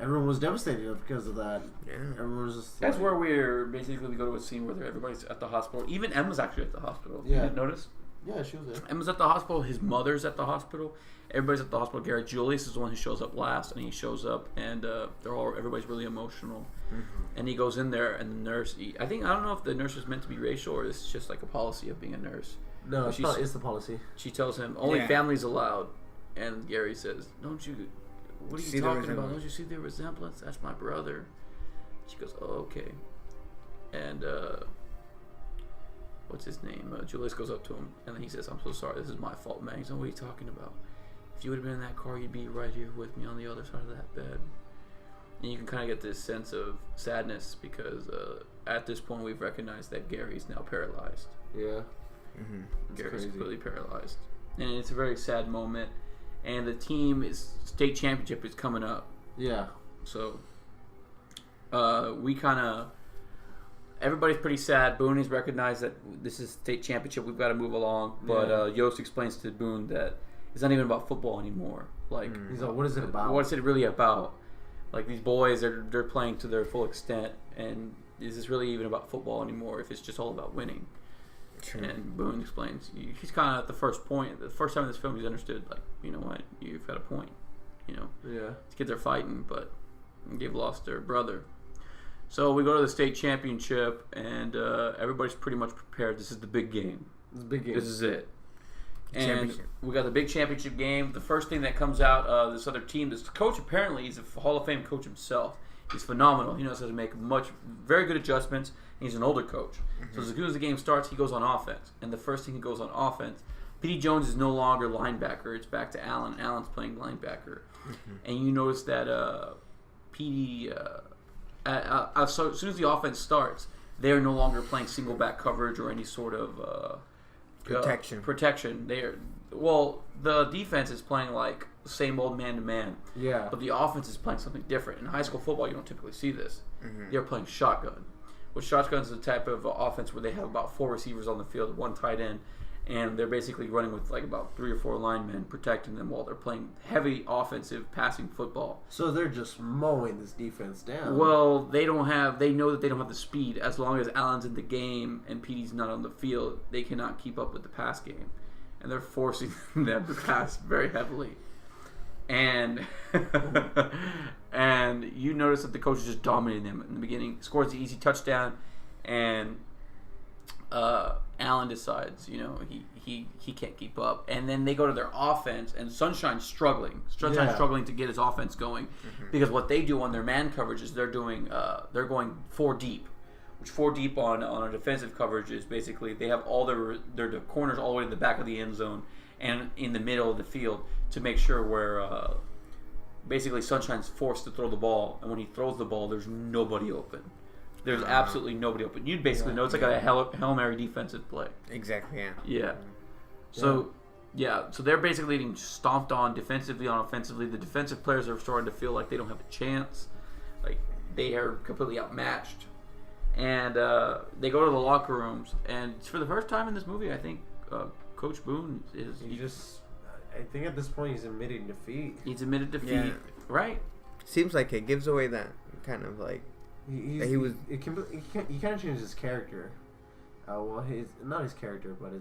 everyone was devastated because of that.
Yeah.
Everyone was just
That's where we go to a scene where everybody's at the hospital. Even Emma's actually at the hospital.
Yeah.
You didn't notice?
Yeah, she was there.
Emma's at the hospital. His mother's at the hospital. Everybody's at the hospital. Gary Julius is the one who shows up last, and he shows up, and everybody's really emotional. Mm-hmm. And he goes in there, and the nurse. I don't know if the nurse is meant to be racial or it's just like a policy of being a nurse.
No, it's the policy.
She tells him only families allowed, and Gary says, "Don't you? What are you talking about? Don't you see the resemblance? That's my brother." She goes, "Oh, okay." And what's his name? Julius goes up to him, and then he says, "I'm so sorry. This is my fault, man." He's like, "What are you talking about? If you would have been in that car, you'd be right here with me on the other side of that bed." And you can kind of get this sense of sadness because at this point we've recognized that Gary's now paralyzed.
Yeah.
Mm-hmm. Gary's completely paralyzed. And it's a very sad moment. And the state championship is coming up.
Yeah.
So we kind of everybody's pretty sad. Boone has recognized that this is state championship. We've got to move along. But Yost explains to Boone that it's not even about football anymore. Like,
he's like, what is it about?
What's it really about? Like, these boys, they're playing to their full extent, and is this really even about football anymore if it's just all about winning? True. And Boone explains he's kind of at the first point. The first time in this film, he's understood, like, you know what, you've got a point. You know, these kids are fighting, but they've lost their brother. So we go to the state championship, and everybody's pretty much prepared. This is the big game. This is it. And we got the big championship game. The first thing that comes out, this other team, this coach apparently he's a Hall of Fame coach himself. He's phenomenal. He knows how to make very good adjustments. He's an older coach. Mm-hmm. So as soon as the game starts, he goes on offense. And the first thing he goes on offense, P.D. Jones is no longer linebacker. It's back to Allen. Allen's playing linebacker. Mm-hmm. And you notice that P.D. So as soon as the offense starts, they are no longer playing single back coverage or any sort of protection. The defense is playing like the same old man to man. Yeah. But the offense is playing something different. In high school football, you don't typically see this. Mm-hmm. They're playing shotgun. Which shotgun is the type of offense where they have about 4 receivers on the field, 1 tight end, and they're basically running with like about 3 or 4 linemen protecting them while they're playing heavy offensive passing football.
So they're just mowing this defense down.
Well, they know that they don't have the speed. As long as Allen's in the game and PD's not on the field, they cannot keep up with the pass game. And they're forcing them to pass very heavily. And and you notice that the coach is just dominating them in the beginning. Scores the easy touchdown, and Allen decides, he can't keep up. And then they go to their offense, and Sunshine's struggling. Struggling to get his offense going, because what they do on their man coverage is they're going 4 deep. Which 4 deep on a defensive coverage is basically they have all their corners all the way to the back of the end zone and in the middle of the field to make sure where basically Sunshine's forced to throw the ball, and when he throws the ball, there's nobody open. There's absolutely nobody open. You'd basically know it's like a Hail Mary defensive play.
Exactly, yeah.
Yeah. So they're basically getting stomped on defensively, on offensively. The defensive players are starting to feel like they don't have a chance. Like, they are completely outmatched. And they go to the locker rooms, and for the first time in this movie, I think Coach Boone is...
I think at this point he's admitting defeat.
Right?
Seems like it gives away that kind of like...
He kind of changes his character. Not his character, but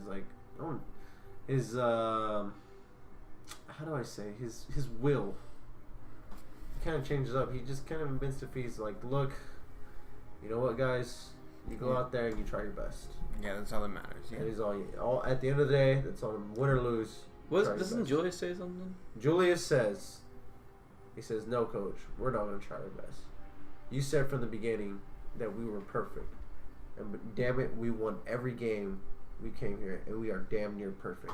his how do I say, his will. He kind of changes up. He just kind of admits defeat. He's like, look, you know what, guys? You go out there and you try your best.
Yeah, that's all that matters. Yeah.
That is all. At the end of the day, that's all. Win or lose.
Doesn't Julius say something?
Julius says, no, coach, we're not going to try our best. You said from the beginning that we were perfect. And damn it, we won every game we came here, and we are damn near perfect.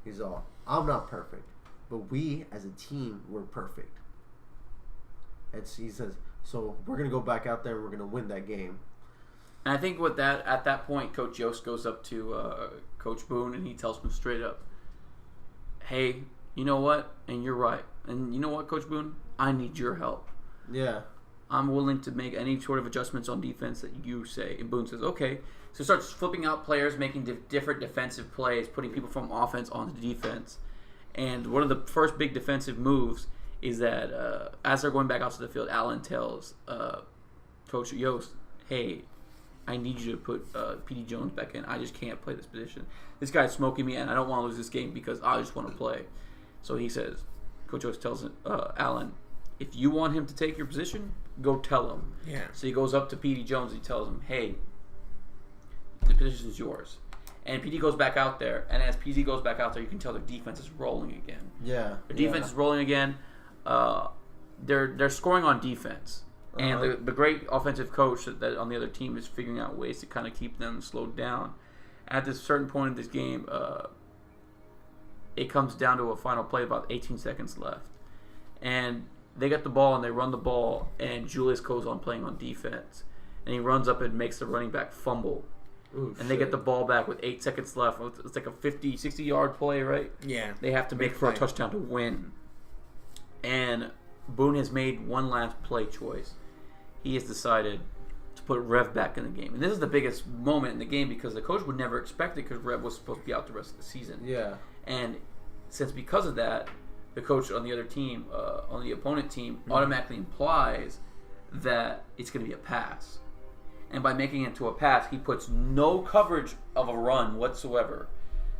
He's all, I'm not perfect, but we as a team were perfect. And so he says, so we're going to go back out there and we're going to win that game.
And I think at that point, Coach Yost goes up to Coach Boone, and he tells him straight up, hey, you know what? And you're right. And you know what, Coach Boone? I need your help.
Yeah.
I'm willing to make any sort of adjustments on defense that you say. And Boone says, okay. So he starts flipping out players, making different defensive plays, putting people from offense onto defense. And one of the first big defensive moves is that as they're going back out to the field, Allen tells Coach Yost, hey, I need you to put P.D. Jones back in. I just can't play this position. This guy's smoking me, and I don't want to lose this game because I just want to play. So he says, Coach Yost tells Allen, if you want him to take your position, go tell him.
Yeah.
So he goes up to P.D. Jones and he tells him, hey, the position's yours. And P.D. goes back out there, and as P.D. goes back out there, you can tell their defense is rolling again.
Yeah.
Their defense is rolling again. They're scoring on defense. And the great offensive coach that on the other team is figuring out ways to kind of keep them slowed down. At this certain point in this game, it comes down to a final play, about 18 seconds left. And they get the ball and they run the ball, and Julius goes on playing on defense. And he runs up and makes the running back fumble.
Ooh,
and they get the ball back with 8 seconds left. It's like a 50, 60-yard play, right?
Yeah.
They have to make for a touchdown to win. And Boone has made one last play choice. he has decided to put Rev back in the game. And this is the biggest moment in the game because the coach would never expect it because Rev was supposed to be out the rest of the season.
Yeah.
And because of that, the coach on the other team, on the opponent team, automatically implies that it's going to be a pass. And by making it to a pass, he puts no coverage of a run whatsoever.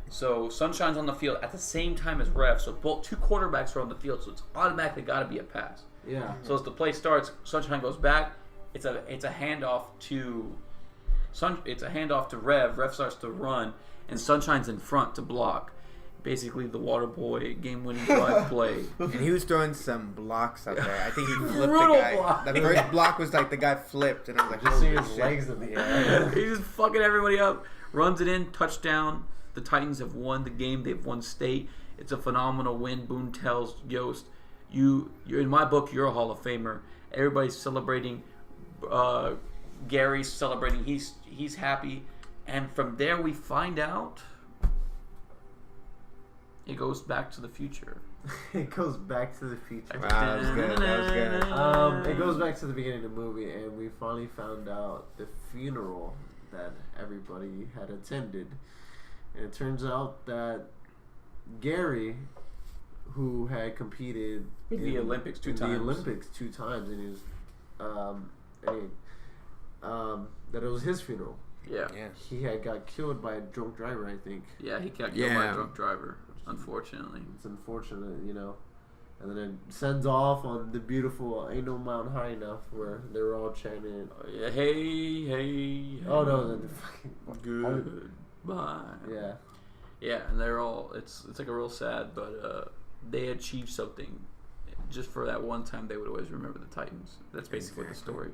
So Sunshine's on the field at the same time as Rev. So both two quarterbacks are on the field. So it's automatically got to be a pass.
Yeah.
So as the play starts, Sunshine goes back. It's a handoff to Rev. Rev starts to run, and Sunshine's in front to block. Basically, the water boy game-winning drive play.
And he was throwing some blocks out there. I think he flipped the
Brutal
guy.
block.
The first block was like the guy flipped, and I was like,
Just seeing
holy
his
shit.
legs in the air.
He's just fucking everybody up. Runs it in, touchdown. The Titans have won the game. They've won state. It's a phenomenal win. Boone tells Yost, you're in my book, you're a Hall of Famer. Everybody's celebrating. Gary's celebrating. He's happy. And from there we find out it goes back to the future.
It goes back to the future.
Wow, that was good. That was good.
It goes back to the beginning of the movie, and we finally found out the funeral that everybody had attended. And it turns out that Gary, who had competed
in the Olympics two times,
and he was, that it was his funeral.
Yeah.
He had got killed by a drunk driver, I think.
Yeah, he got killed by a drunk driver. Unfortunately,
it's unfortunate, you know. And then it sends off on the beautiful "Ain't No Mountain High Enough," where they were all chanting,
hey.
Oh no, the fucking
goodbye.
Yeah.
Yeah, and they're all. It's like a real sad, but they achieved something. Just for that one time, they would always remember the Titans. That's basically the story.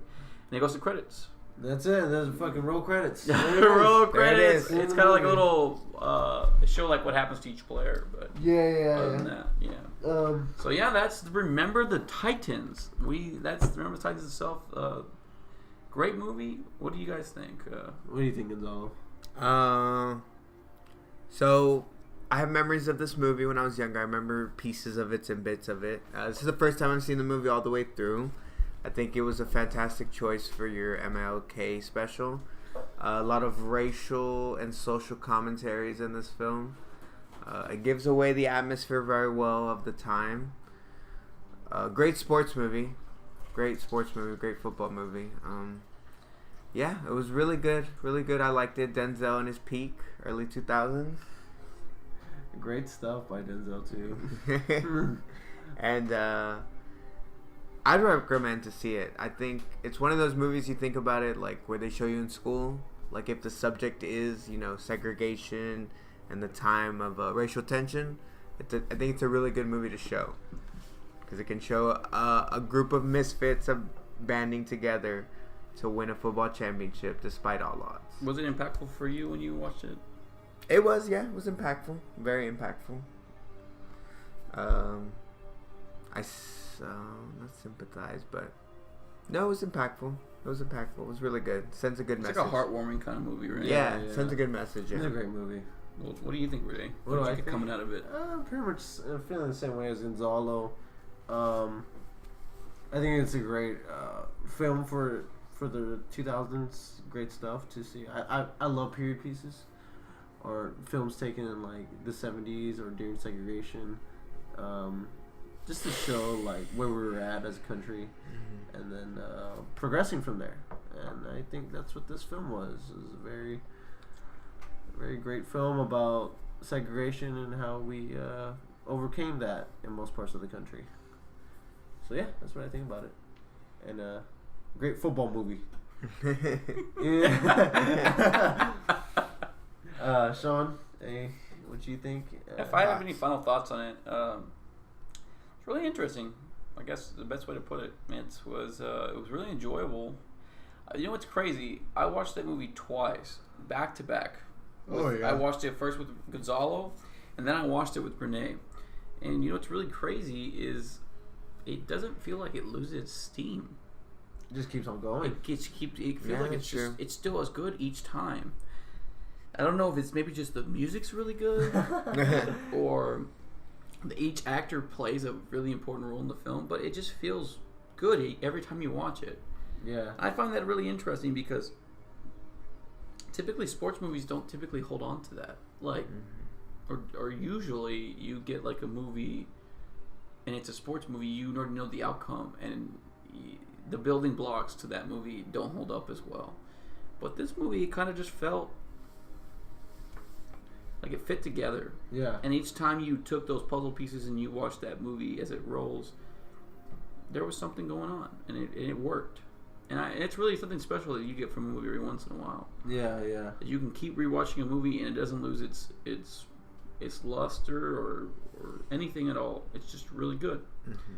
And it goes to credits.
That's it. There's fucking roll credits.
Roll credits.
It is.
It's kind of like a little. They show like what happens to each player, but other than that, yeah. So yeah, that's Remember the Titans. That's Remember the Titans itself. Great movie. What do you guys think?
What do you think, Gonzalo?
So I have memories of this movie when I was younger. I remember pieces of it and bits of it. This is the first time I've seen the movie all the way through. I think it was a fantastic choice for your MLK special. A lot of racial and social commentaries in this film. It gives away the atmosphere very well of the time. Great sports movie. Great football movie. Yeah, it was really good. Really good. I liked it. Denzel in his peak, early 2000s.
Great stuff by Denzel, too.
And I'd recommend to see it. I think it's one of those movies you think about it like where they show you in school. Like if the subject is, segregation and the time of racial tension, I think it's a really good movie to show. Because it can show a group of misfits of banding together to win a football championship despite all odds.
Was it impactful for you when you watched it?
It was, yeah. It was impactful. Very impactful. Not sympathize, but no, it was impactful. It was really good. Sends a good message.
It's like a heartwarming kind of movie, right?
Yeah, sends a good message. Yeah.
It's a great movie.
Well, what do you think, Renee?
What do I
think
think?
coming out of it?
Pretty much feeling the same way as Gonzalo. I think it's a great film for the 2000s. Great stuff to see. I love period pieces or films taken in like the 70s or during segregation. Just to show like where we were at as a country, and then progressing from there. And I think that's what this film was. It was a very, very great film about segregation and how we overcame that in most parts of the country. So yeah, that's what I think about it. And great football movie. Yeah. Sean, hey, what do you think?
If I have any final thoughts on it, it's really interesting. I guess the best way to put it, it was really enjoyable. You know what's crazy? I watched that movie twice, back to back. I watched it first with Gonzalo, and then I watched it with Renee. And you know what's really crazy is it doesn't feel like it loses its steam.
It just keeps on going.
It feels like it's still as good each time. I don't know if it's maybe just the music's really good or each actor plays a really important role in the film, but it just feels good every time you watch it.
Yeah.
I find that really interesting because typically sports movies don't typically hold on to that. Like, or usually you get like a movie, and it's a sports movie. You already know the outcome, and the building blocks to that movie don't hold up as well. But this movie kind of just felt like it fit together.
Yeah.
And each time you took those puzzle pieces and you watched that movie as it rolls, there was something going on, and it worked. And it's really something special that you get from a movie every once in a while.
Yeah, yeah.
That you can keep rewatching a movie and it doesn't lose its luster or anything at all. It's just really good. Mm-hmm.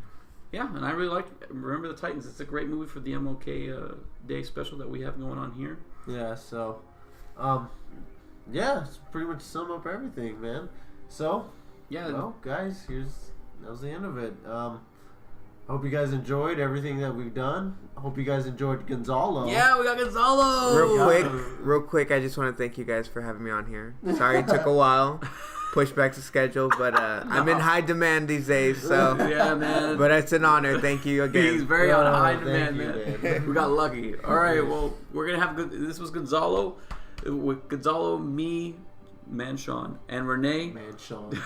Yeah, and I really like Remember the Titans. It's a great movie for the MLK Day special that we have going on here.
Yeah, so, yeah, it's pretty much sum up everything, man. So,
yeah,
well, guys, that was the end of it. Hope you guys enjoyed everything that we've done. Hope you guys enjoyed Gonzalo.
Yeah, we got Gonzalo.
Real quick, I just want to thank you guys for having me on here. Sorry it took a while. Pushed back to schedule, but I'm in high demand these days, so
yeah, man.
But it's an honor. Thank you again.
He's very on high demand, man. We got lucky. All right, well, we're gonna have this was Gonzalo, with Gonzalo, me, Mansean, and Renee.
Mansean.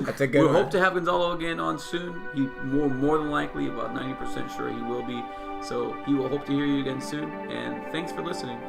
That's a good
We'll
one.
hope to have Gonzalo again on soon. He more than likely, about 90% sure he will be. So he will hope to hear you again soon. And thanks for listening.